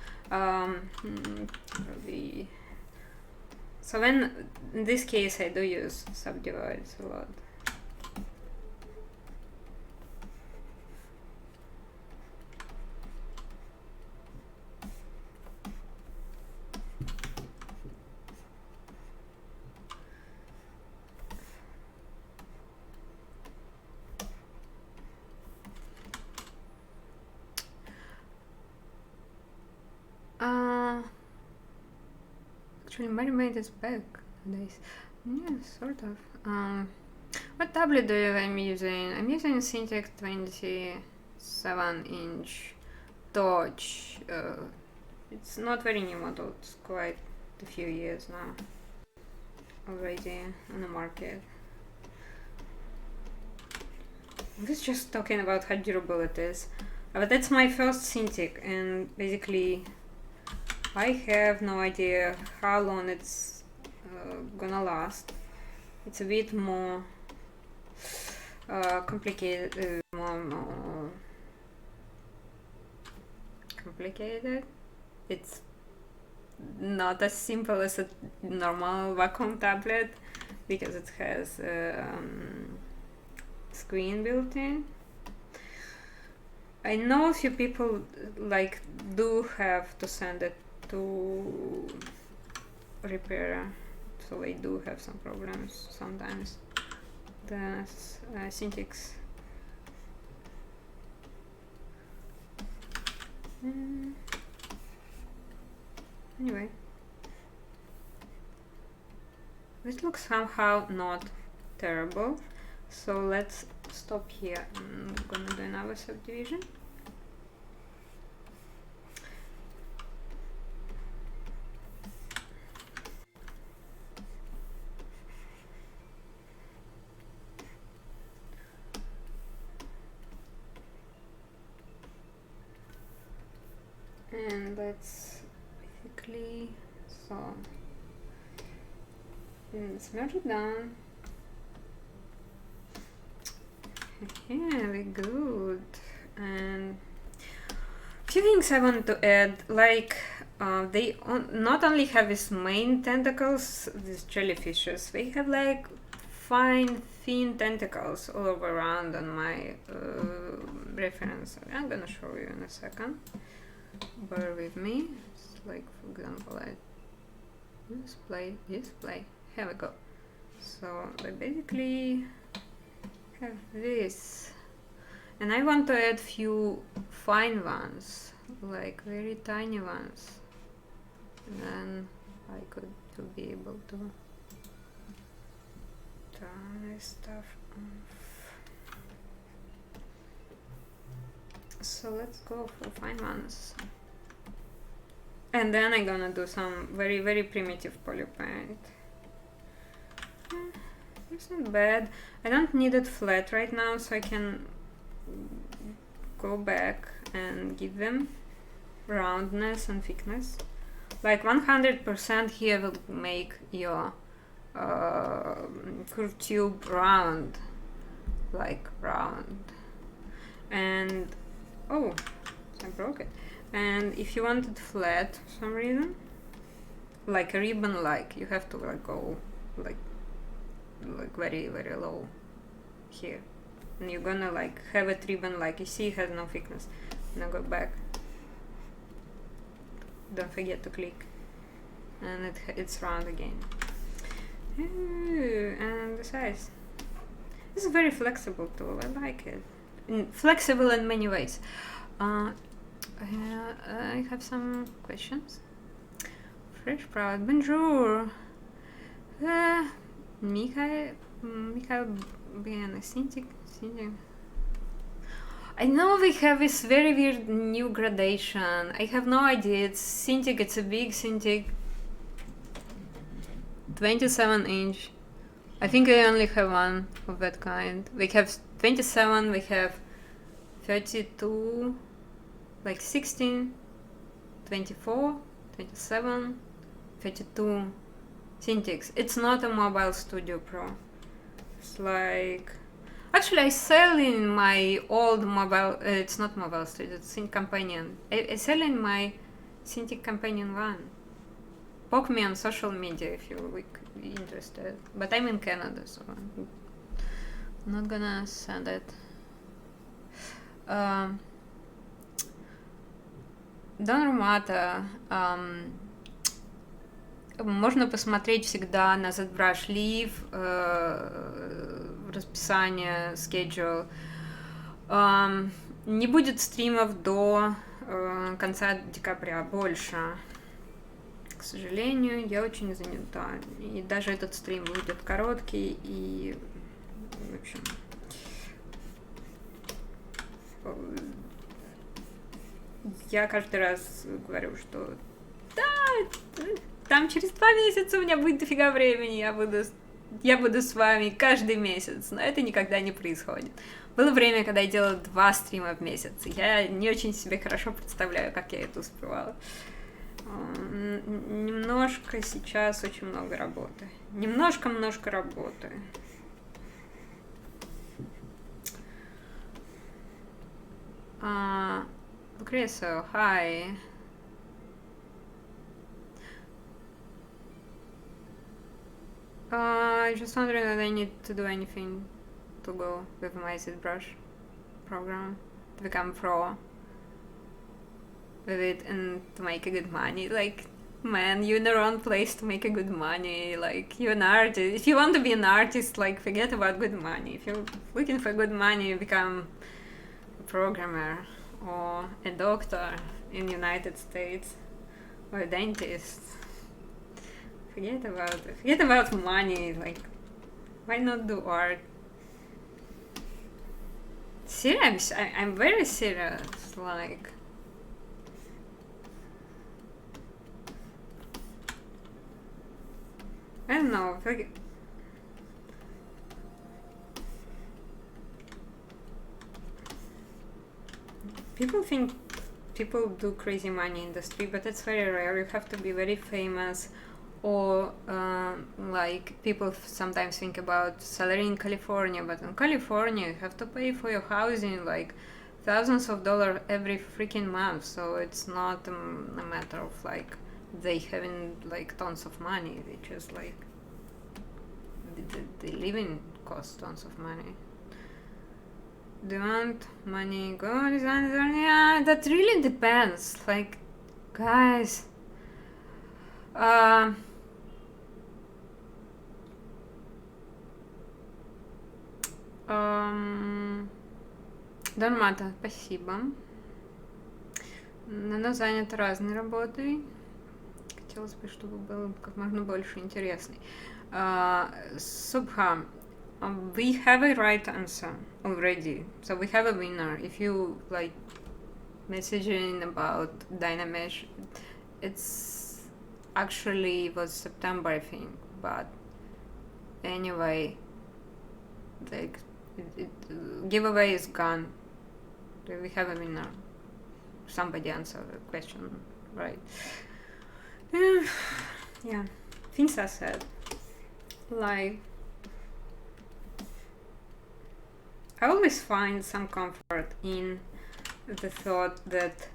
So when in this case I do use subdivides a lot. Actually, Mermaid is back nowadays. Yeah, sort of. What tablet do I'm using? I'm using Cintiq 27-inch Touch. It's not very new model. It's quite a few years now already on the market. I was just talking about how durable it is. But that's my first Cintiq, and basically I have no idea how long it's gonna last. It's a bit more complicated, more complicated. It's not as simple as a normal Wacom tablet because it has screen built in. I know a few people like do have to send it to repair, so they do have some problems sometimes. The Cintiqs. Anyway, this looks somehow not terrible, so let's stop here. I'm gonna do another subdivision. And let's basically let's merge it down. Yeah, very good. And a few things I want to add, like they not only have these main tentacles, these jellyfishes, they have like fine, thin tentacles all over around on my reference. I'm gonna show you in a second. Bear with me. It's like, for example, display. Here we go. So I basically have this, and I want to add few fine ones, like very tiny ones, and then I could be able to turn this stuff off. So let's go for fine ones. And then I'm gonna do some very primitive poly paint. It's not bad. I don't need it flat right now, so I can go back and give them roundness and thickness. Like 100% here will make your curved tube round, like round. And oh, I broke it. And if you want it flat for some reason, like a ribbon, like you have to like go like very low here, and you're gonna like have a ribbon, like you see it has no thickness. Now go back, don't forget to click, and it's round again. Ooh, and the size, this is very flexible tool, I like it. Flexible in many ways. I have some questions. Fresh proud, bonjour. Mikhail Biana, Cintiq. I know we have this very weird new gradation. I have no idea. It's Cintiq, it's a big Cintiq. 27-inch. I think I only have one of that kind. We have 27, we have 32, like 16, 24, 27, 32 Cintiqs. It's not a Mobile Studio Pro. It's like... Actually, I sell in my old mobile... it's not Mobile Studio, it's Cintiq Companion. I sell in my Cintiq Companion 1. Poke me on social media if you're interested. But I'm in Canada, so I'm not gonna send it. Donor Mata. Можно посмотреть всегда на ZBrush Leave, расписание, schedule. Не будет стримов до конца декабря, больше. К сожалению, я очень занята. И даже этот стрим будет короткий и, в общем, я каждый раз говорю, что да, там через 2 месяца у меня будет дофига времени, я буду с вами каждый месяц, но это никогда не происходит. Было время, когда я делала 2 стрима в месяц, и я не очень себе хорошо представляю, как я это успевала. Немножко сейчас очень много работы. Немножко работы. Lucrecio, hi. I just wondering that I need to do anything to go with my ZBrush program to become pro with it and to make a good money. Like, man, you're in the wrong place to make a good money. Like, you're an artist. If you want to be an artist, like, forget about good money. If you're looking for good money, you become a programmer or a doctor in the United States or a dentist. Forget about money. Like, why not do art? Serious, I'm very serious. Like, I don't know. People think people do crazy money industry, but it's very rare. You have to be very famous, or like people sometimes think about salary in California, but in California you have to pay for your housing like thousands of dollars every freaking month. So it's not a matter of like they having like tons of money. They just like the living costs tons of money. Do you want money? Go design. Yeah, that really depends. Like, guys, Донмата, спасибо. Она занята разной работой. Хотелось бы, чтобы было как можно больше интересной. Subha, we have a right answer already. So we have a winner. If you like messaging about Dynamesh, it's actually was September, I think. But anyway, like giveaway is gone. We have a winner. Somebody answered the question, right? Yeah, things are sad. Like, I always find some comfort in the thought that,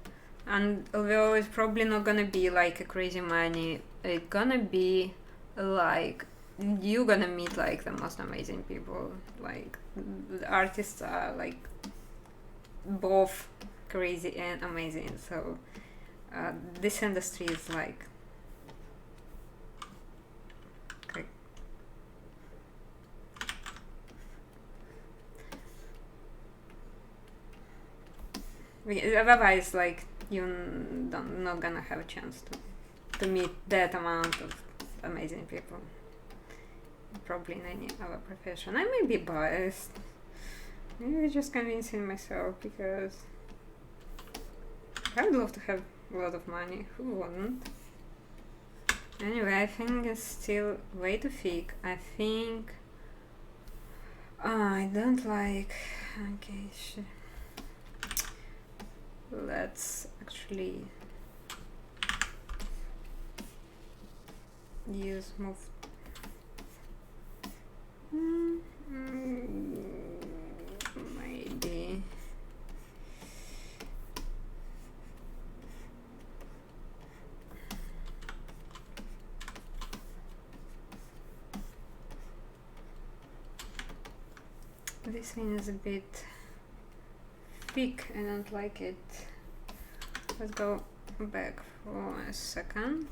and although it's probably not gonna be like a crazy money, it's gonna be like you're gonna meet like the most amazing people. Like the artists are like both crazy and amazing. So this industry is like otherwise, like you're not gonna have a chance to meet that amount of amazing people. Probably in any other profession. I may be biased. Maybe just convincing myself because I would love to have a lot of money. Who wouldn't? Anyway, I think it's still way too thick. I think I don't like. Okay, let's actually use move. Maybe this thing is a bit thick. I don't like it. Let's go back for a second.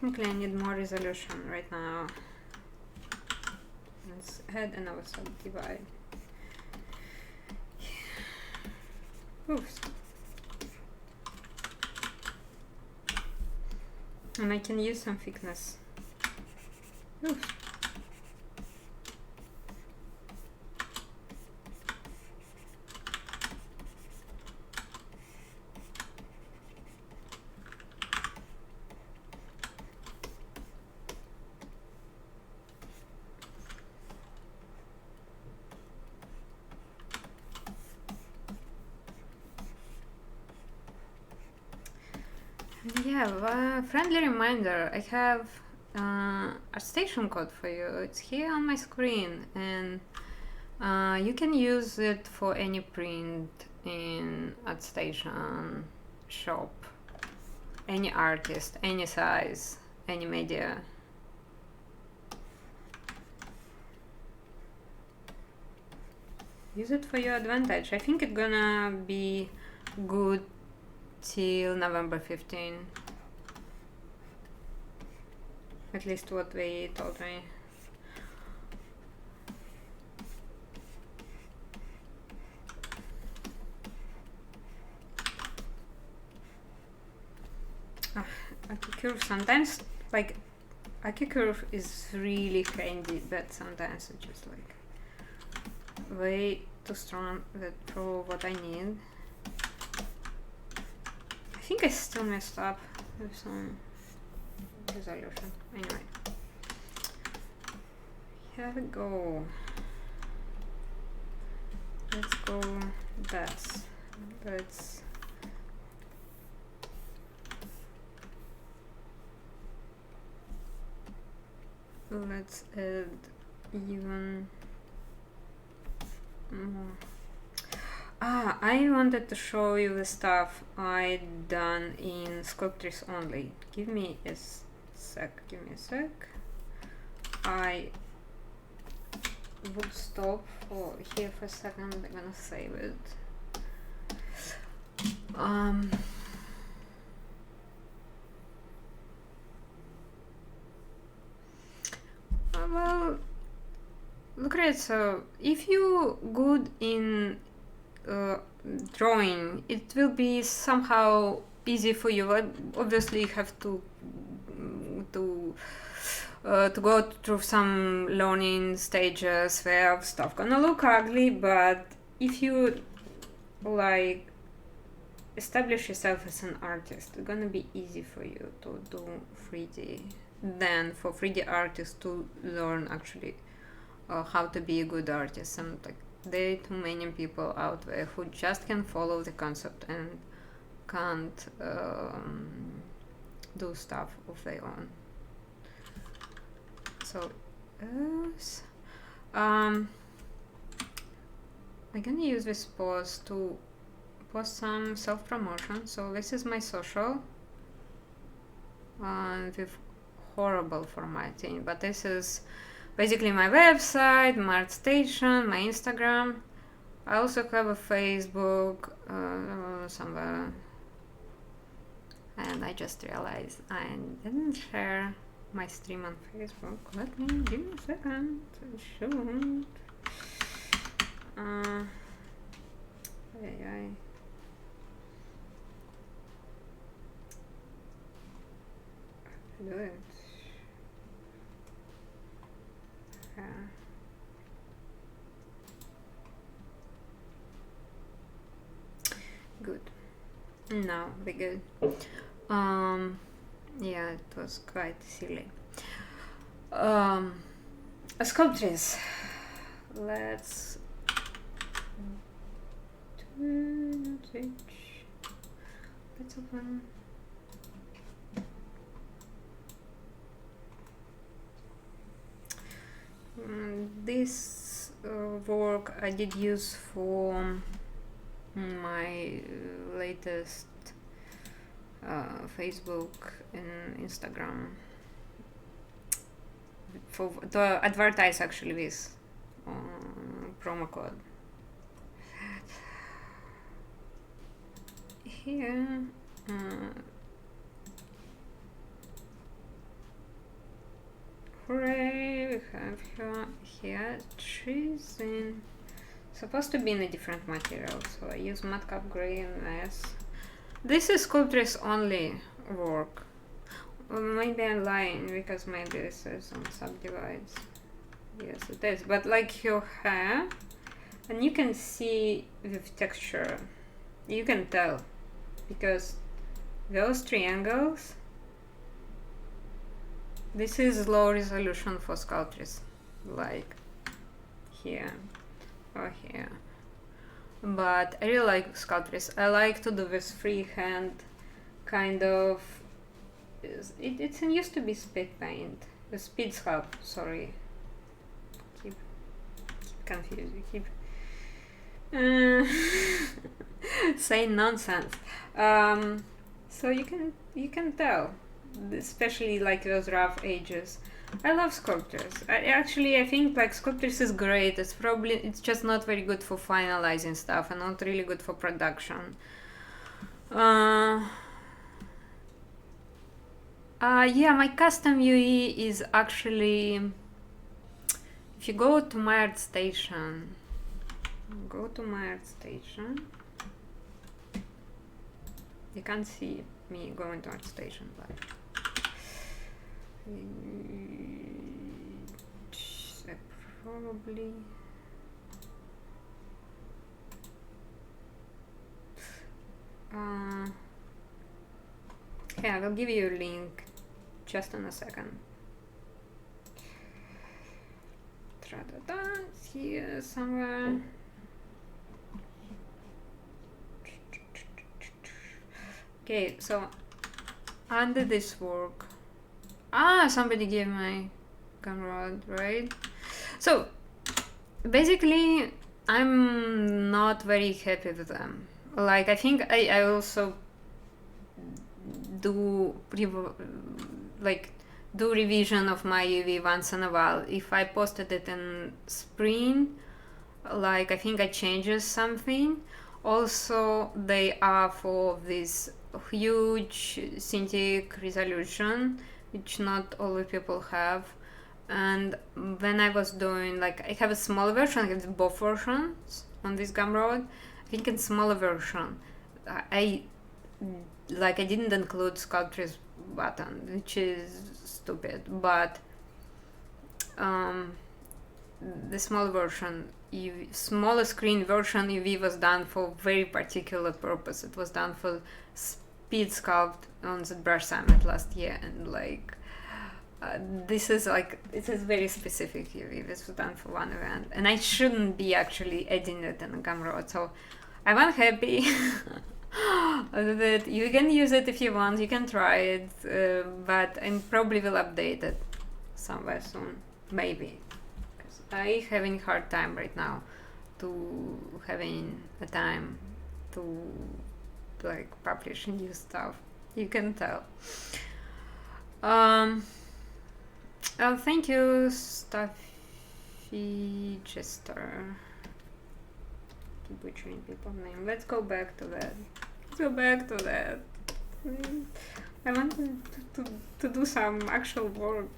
Technically, I need more resolution right now. Let's add another subdivide. Oops. And I can use some thickness. Oops. Yeah, friendly reminder, I have a station code for you. It's here on my screen, and you can use it for any print in ArtStation shop, any artist, any size, any media. Use it for your advantage. I think it's gonna be good till November 15. At least what they told me. Curve sometimes, like, curve is really handy, but sometimes it's just like way too strong for what I need. I think I still messed up with some resolution. Anyway, Here we go. Let's go this. Let's add even more. I wanted to show you the stuff I done in Sculptris only. Give me a sec. I would stop here for a second. I'm gonna save it. Well, look at it. So if you good in drawing, it will be somehow easy for you. Obviously, you have to go through some learning stages where stuff gonna look ugly, but if you like establish yourself as an artist, it's gonna be easy for you to do 3D than for 3D artists to learn actually how to be a good artist. And like, there are too many people out there who just can follow the concept and can't do stuff of their own. So I'm gonna use this pose to post some self-promotion. So this is my social with horrible formatting, but this is basically my website, my art station, my Instagram. I also have a Facebook somewhere, and I just realized I didn't share my stream on Facebook. Let me give me a second. Shoot. Do it. Good. Now we good. Yeah, it was quite silly. Sculptris. Let's open. This work I did use for my latest Facebook and Instagram to advertise actually this promo code. Here hooray, we have her here. She's supposed to be in a different material, so I use Madcap Gray and this. This is Sculptris only work. Maybe I'm lying because maybe this is on subdivides. Yes, it is, but like her hair, and you can see with texture, you can tell because those triangles. This is low resolution for Sculptris, like here or here. But I really like Sculptris. I like to do this freehand kind of. It used to be speed paint, speed sculpt. Sorry, keep confusing. Keep saying nonsense. So you can tell, especially like those rough edges. I love Sculptris. I think like Sculptris is great. It's just not very good for finalizing stuff and not really good for production. Yeah, my custom UE is actually, if you go to my art station, you can't see me going to art station, but probably yeah, I will give you a link just in a second. It's here somewhere. Okay, so under this work, somebody gave my camera, right? So basically, I'm not very happy with them. Like, I think I also do revision of my UV once in a while. If I posted it in spring, like, I think I changes something. Also, they are for this huge synthetic resolution, which not all the people have. And when I was doing, like, I have a smaller version, I have both versions on this Gumroad. I think in smaller version, I didn't include sculptures button, which is stupid, but the small version, smaller screen version UV was done for very particular purpose. It was done for speed sculpt on ZBrush Summit last year, and like this is like, it is very specific UV. This was done for one event, and I shouldn't be actually adding it in a Gumroad. So I'm unhappy that you can use it if you want. You can try it, but I probably will update it somewhere soon, maybe. Because I having hard time right now to having a time to like publish new stuff. You can tell. Oh, thank you, Stuffy Jester. Keep butchering people's name. Let's go back to that. I want to do some actual work.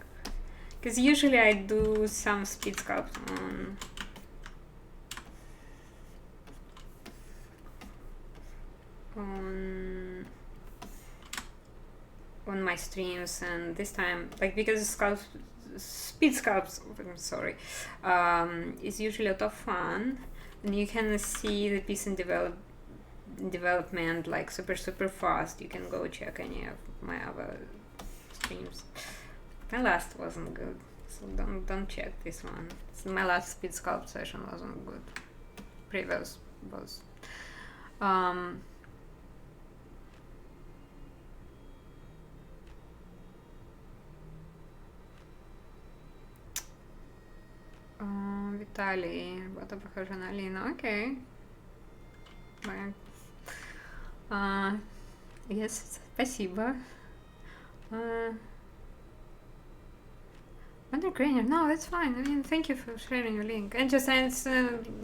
Because usually I do some speed sculpt on my streams, and this time, like, because speed sculpts, I'm sorry, is usually a lot of fun, and you can see the piece in development like super fast. You can go check any of my other streams. My last wasn't good, so don't check this one. My last speed sculpt session wasn't good. Previous was. Виталий, работа похожа на Алину. Окей. Yes, спасибо. Undergrainer, no, that's fine. I mean, thank you for sharing your link. And just, I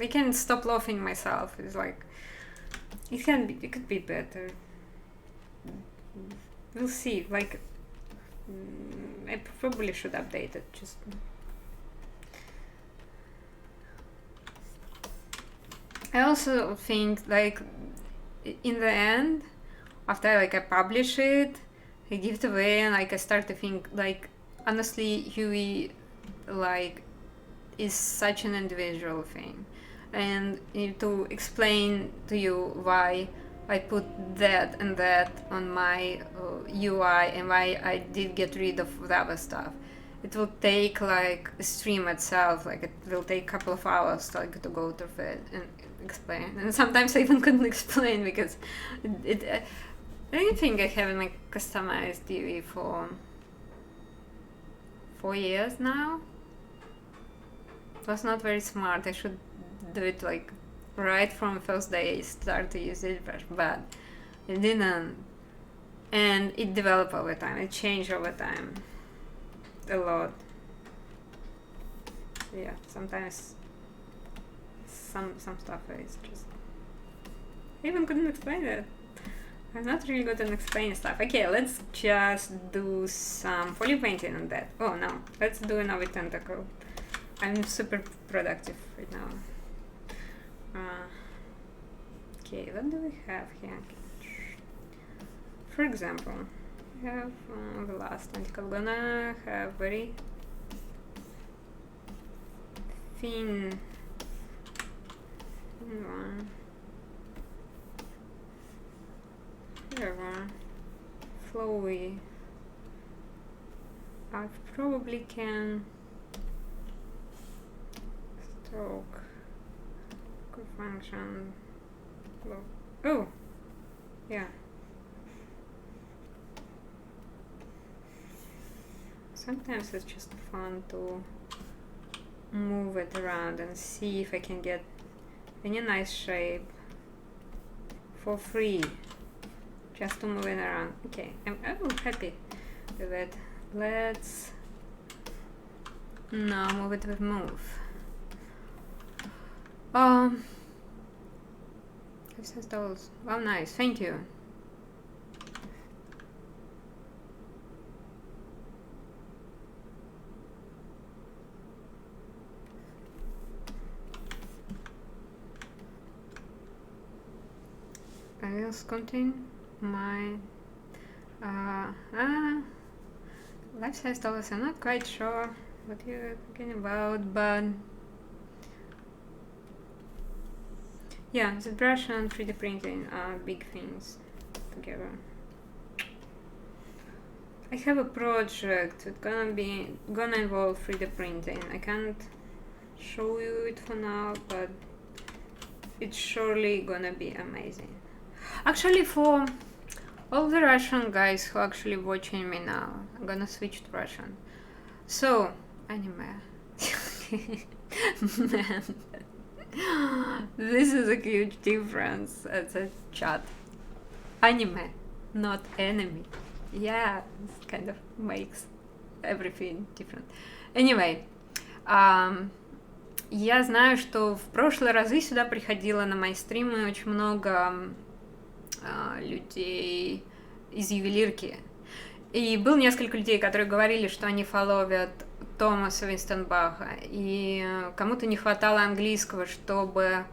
can't stop laughing myself. It's like, it could be better. We'll see. Like, I probably should update it. Just. I also think, like, in the end, after like I publish it, I give it away, and like I start to think, like, honestly, Huey, like, is such an individual thing, and to explain to you why I put that and that on my UI and why I did get rid of the other stuff. It will take like a stream itself, like it will take a couple of hours to go through it and explain. And sometimes I even couldn't explain because I don't think I haven't like customized TV for 4 years now. It was not very smart. I should do it like right from first day I start to use ZBrush, but it didn't. And it developed over time. It changed over time. A lot. Yeah, sometimes some stuff is just, I even couldn't explain it. I'm not really good at explaining stuff. Okay, let's just do some folio painting on that. Oh no, let's do another tentacle. I'm super productive right now. Okay, what do we have here? For example, we have the last tentacle. Gonna have very thin one. Whatever. Flowy. I probably can stroke. Good function. Oh, yeah. Sometimes it's just fun to move it around and see if I can get any nice shape for free, just to move it around. Okay, I'm happy with it. Let's now move it with move. $5. Wow, nice, thank you. I will continue my life-size dollars. I'm not quite sure what you're talking about, but yeah, ZBrush and 3D printing are big things together. I have a project. It's gonna involve 3D printing. I can't show you it for now, but it's surely gonna be amazing. Actually, for all the Russian guys who are actually watching me now, I'm gonna switch to Russian. So, anime. Man, this is a huge difference as a chat. Anime, not enemy. Yeah, this kind of makes everything different. Anyway, я знаю, что в прошлые разы сюда приходило на мои стримы очень много людей из ювелирки. И было несколько людей, которые говорили, что они фолловят Томаса Винстенбаха, и кому-то не хватало английского, чтобы,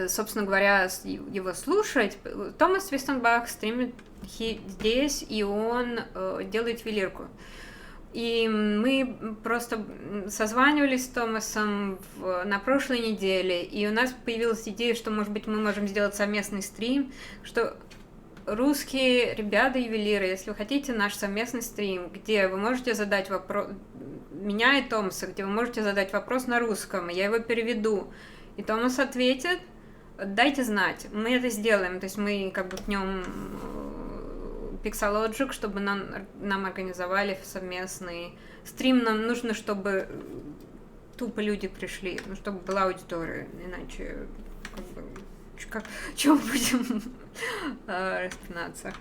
собственно говоря, его слушать. Томас Винстенбах стримит здесь, и он делает ювелирку. И мы просто созванивались с Томасом на прошлой неделе, и у нас появилась идея, что, может быть, мы можем сделать совместный стрим, что русские ребята-ювелиры, если вы хотите наш совместный стрим, где вы можете задать вопрос, меня и Томаса, где вы можете задать вопрос на русском, я его переведу, и Томас ответит, дайте знать, мы это сделаем, то есть мы как бы пнем Pixologic, чтобы нам организовали совместный стрим. Нам нужно, чтобы тупо люди пришли, ну, чтобы была аудитория, иначе чем будем распинаться.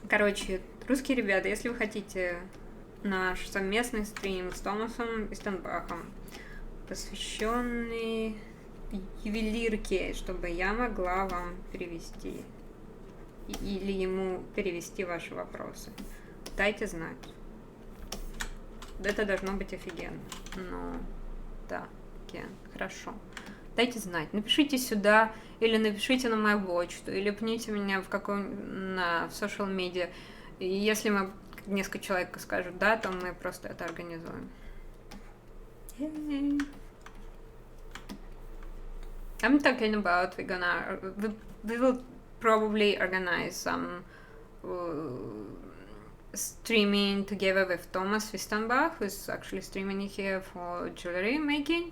Короче, русские ребята, если вы хотите наш совместный стрим с Томасом Винстенбахом, посвященный ювелирке, чтобы я могла вам перевести или ему перевести ваши вопросы, дайте знать. Это должно быть офигенно. Ну, да, окей, хорошо. Дайте знать. Напишите сюда, или напишите на мою почту, или пните меня в social media. И если несколько человек скажут да, то мы просто это организуем. Yay. I'm talking about we will probably organize some streaming together with Thomas Wistenbach, who's actually streaming here for jewelry making.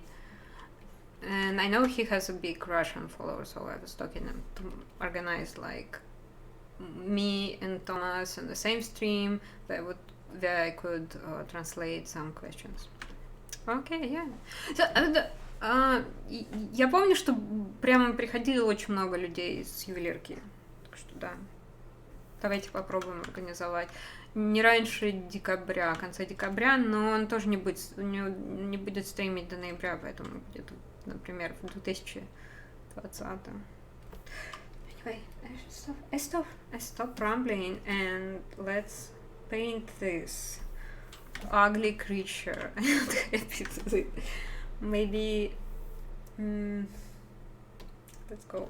And I know he has a big Russian follower, so I was talking to organize like me and Thomas on the same stream where I could translate some questions. Okay, yeah. So, я помню, что прямо приходило очень много людей с ювелирки. Так что да. Давайте попробуем организовать. Не раньше декабря, конца декабря, но он тоже не будет стримить до ноября, поэтому будет, например, в 2020. Anyway, I stop rambling and let's paint this ugly creature. I'm not happy with it. Maybe let's go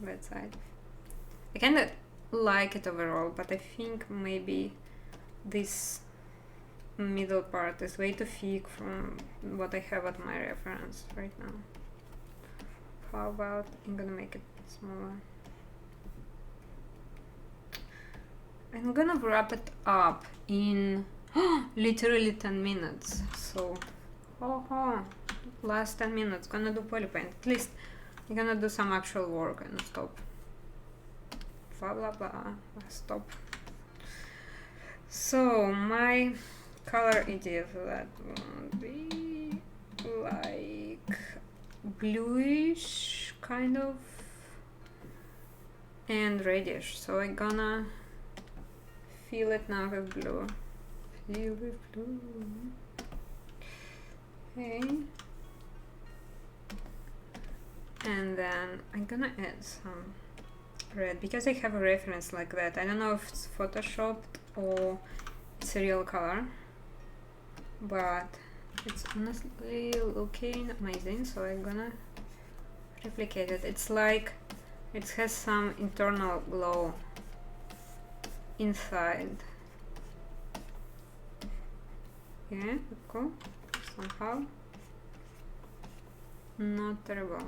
that side. I kinda like it overall, but I think maybe this middle part is way too thick from what I have at my reference right now. How about I'm gonna make it smaller. I'm gonna wrap it up in Literally 10 minutes. So, last 10 minutes. Gonna do poly paint. At least I'm gonna do some actual work and stop. Blah blah blah. Stop. So my color idea for that would be like bluish kind of and reddish. So I'm gonna fill it now with blue. Fill with blue. Okay. And then I'm gonna add some red because I have a reference like that. I don't know if it's photoshopped or it's a real color, but it's honestly looking amazing, so I'm gonna replicate it. It's like it has some internal glow inside. Yeah, cool. Somehow not terrible.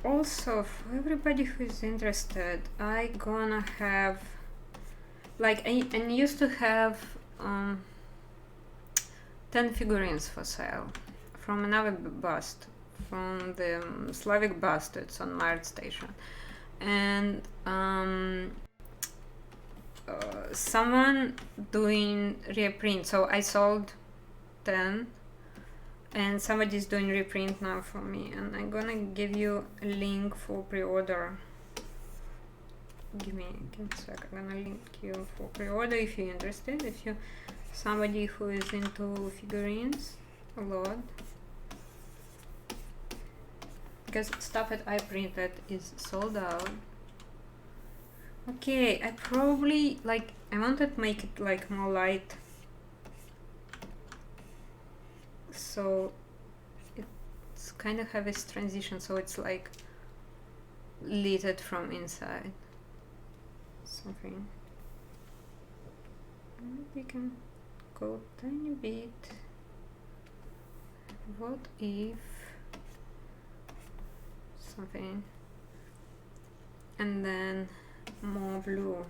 Also, for everybody who is interested, I gonna have, like, I used to have 10 figurines for sale from another bust, from the Slavic bust. It's on my art station, and someone doing reprint. So I sold 10. And somebody's doing reprint now for me, and I'm gonna give you a link for pre-order. Give me a sec. I'm gonna link you for pre-order if you're interested. If you're somebody who is into figurines a lot, because stuff that I printed is sold out. Okay, I probably like I wanted to make it like more light. So it's kind of have this transition, so it's like lit from inside. Something. We can go tiny bit. What if something, and then more blue.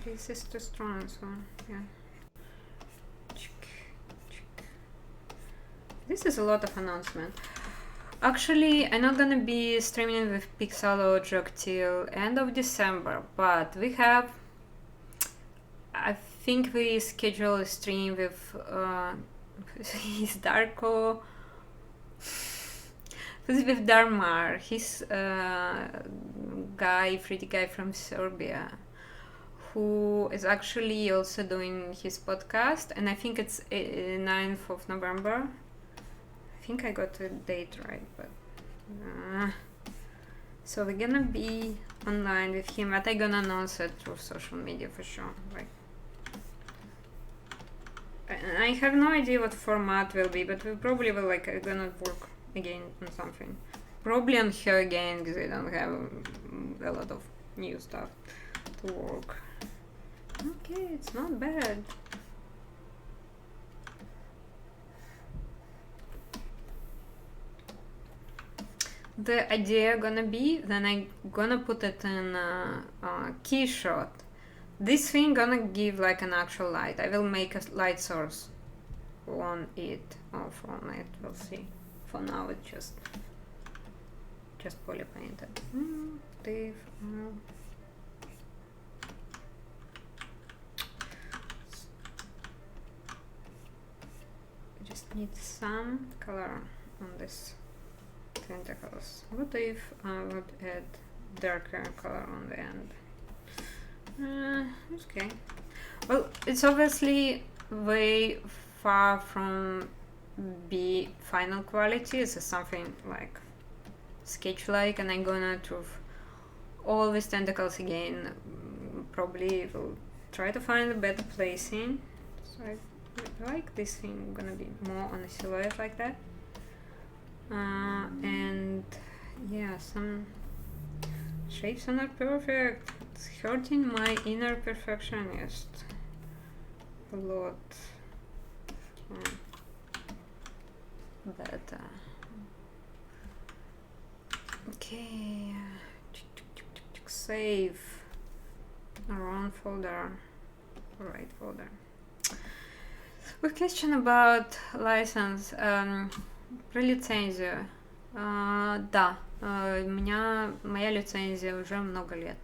This is too strong, so yeah. This is a lot of announcement. Actually, I'm not gonna be streaming with Pixellogic till end of December, but we have, I think we schedule a stream with Darko, with Darmar, his guy, 3D guy from Serbia, who is actually also doing his podcast, and I think it's 9th of November. I think I got the date right, but so we're gonna be online with him, but I'm gonna announce it through social media for sure. Like, I have no idea what format will be, but we probably will like gonna work again on something. Probably on her again, because I don't have a lot of new stuff to work. Okay, it's not bad. The idea gonna be, then I gonna put it in a key shot. This thing gonna give like an actual light. I will make a light source on it or from it. We'll see. For now, it's just poly painted. Just need some color on this tentacles. What if I would add darker color on the end? Okay. Well, it's obviously way far from be final quality. This is something like sketch-like, and I'm gonna draw all these tentacles again. Probably will try to find a better placing. So I like this thing gonna be more on a silhouette like that. And yeah, some shapes are not perfect. It's hurting my inner perfectionist a lot. Better. Okay. Save. Wrong folder. Right folder. We question about license. Про лицензию. Да, моя лицензия уже много лет.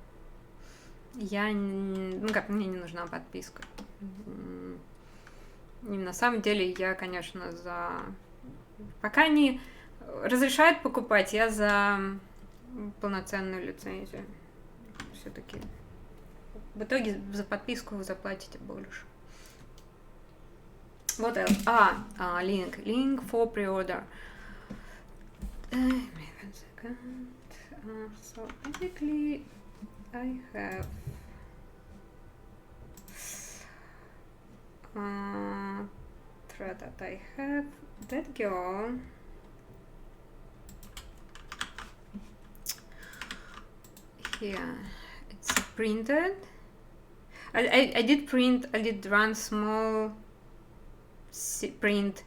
Мне не нужна подписка. И на самом деле я, конечно, пока не разрешают покупать, я за полноценную лицензию. Все-таки в итоге за подписку вы заплатите больше. What else? Link for pre-order. One second. So basically, I have thread that I have that girl. Here, it's printed. I did run small print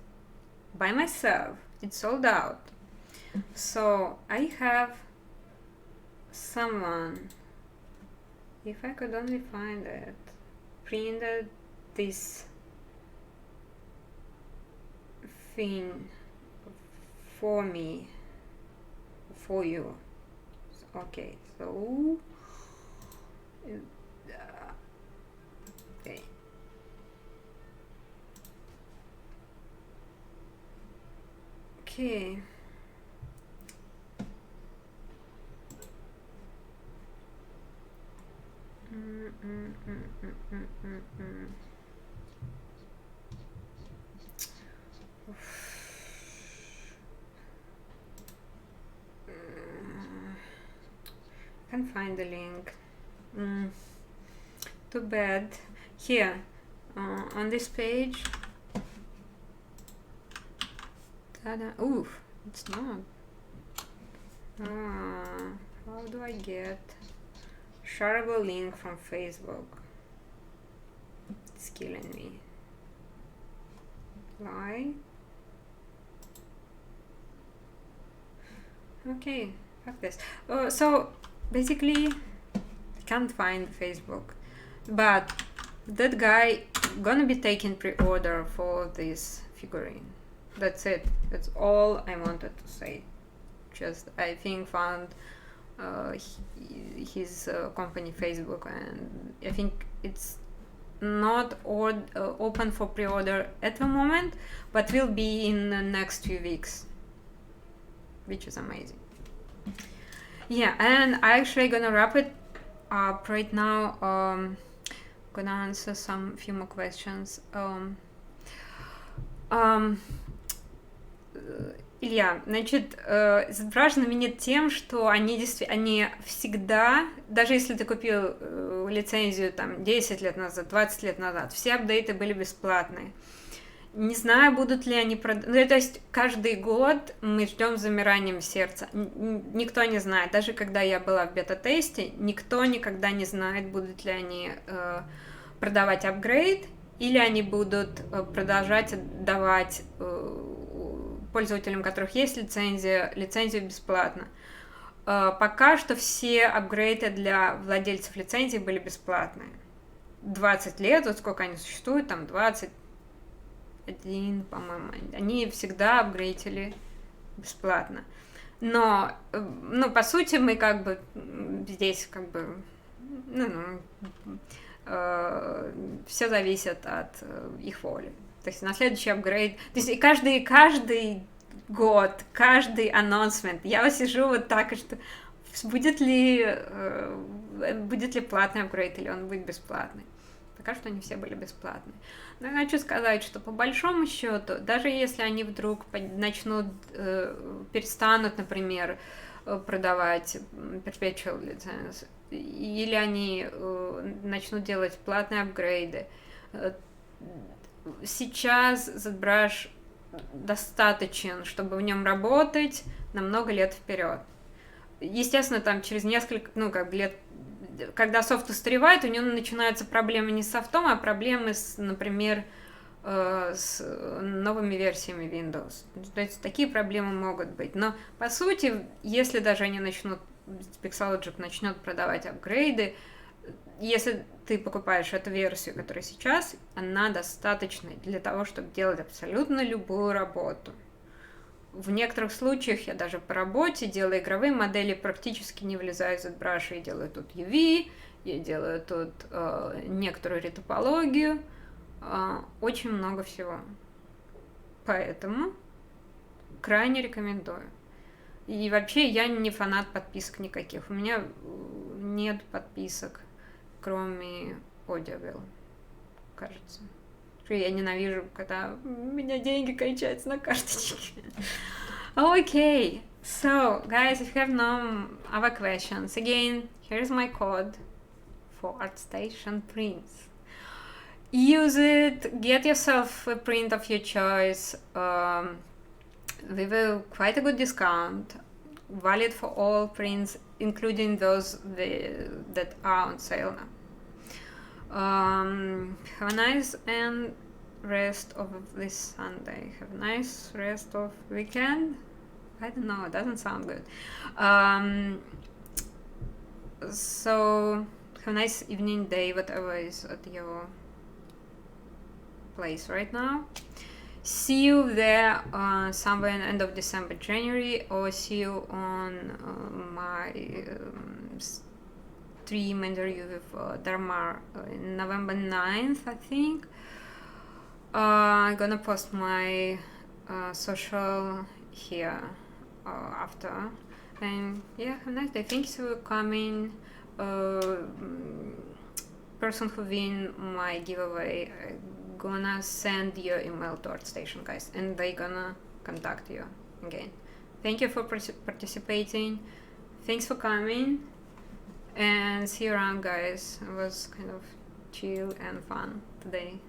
by myself. It's sold out. So I have someone, if I could only find it, printed this thing for me, for you. Okay, so okay. Okay. Can't find the link. Too bad. Here, on this page. Oof, it's not. How do I get shareable link from Facebook? It's killing me. Why? Okay, fuck this. So basically, I can't find Facebook, but that guy gonna be taking pre-order for this figurine. That's it. That's all I wanted to say. Just I think found his company Facebook, and I think it's not open for pre-order at the moment, but will be in the next few weeks, which is amazing. Yeah, and I actually gonna wrap it up right now. Gonna answer few more questions. Илья, значит, ZBrush знаменит тем, что они всегда, даже если ты купил лицензию там 10 лет назад, 20 лет назад, все апдейты были бесплатные. Не знаю, будут ли они то есть каждый год мы ждем с замиранием сердца. Никто не знает. Даже когда я была в бета-тесте, никто никогда не знает, будут ли они продавать апгрейд, или они будут продолжать давать пользователям, у которых есть лицензию бесплатно. Пока что все апгрейды для владельцев лицензии были бесплатные. 20 лет, вот сколько они существуют, там 21, по-моему, они всегда апгрейдили бесплатно. Но, по сути, мы как бы здесь как бы, все зависит от их воли. То есть на следующий апгрейд, то есть и каждый год, каждый анонсмент, я сижу вот так, и что будет ли платный апгрейд или он будет бесплатный. Пока что они все были бесплатные. Но я хочу сказать, что по большому счету, даже если они вдруг перестанут, например, продавать perpetual лиценз, или они начнут делать платные апгрейды, сейчас ZBrush достаточен, чтобы в нем работать на много лет вперед. Естественно, там через несколько, лет, когда софт устаревает, у него начинаются проблемы не с софтом, а проблемы например, с новыми версиями Windows. То есть такие проблемы могут быть. Но по сути, если даже они Pixologic начнет продавать апгрейды, если ты покупаешь эту версию, которая сейчас, она достаточна для того, чтобы делать абсолютно любую работу. В некоторых случаях я даже по работе делаю игровые модели, практически не влезаю в ZBrush, я делаю тут UV, я делаю тут некоторую ретопологию, очень много всего. Поэтому крайне рекомендую. И вообще я не фанат подписок никаких. У меня нет подписок, кроме Audible, кажется. Я ненавижу, когда у меня деньги кончаются на карточке. Okay, so guys, if you have no other questions, again, here's my code for ArtStation prints. Use it, get yourself a print of your choice with quite a good discount, valid for all prints, including those that are on sale now. Have a nice and rest of this Sunday. Have a nice rest of weekend. I don't know, it doesn't sound good. So have a nice evening, day, whatever is at your place right now. See you there somewhere in the end of December, January, or see you on my stream interview with Dharma in November 9th, I think. I'm gonna post my social here after. And yeah, have a nice day. Thank you for coming. Person who win my giveaway, gonna send your email to ArtStation, guys, and they gonna contact you again. Thank you for participating. Thanks for coming. And see you around, guys. It was kind of chill and fun today.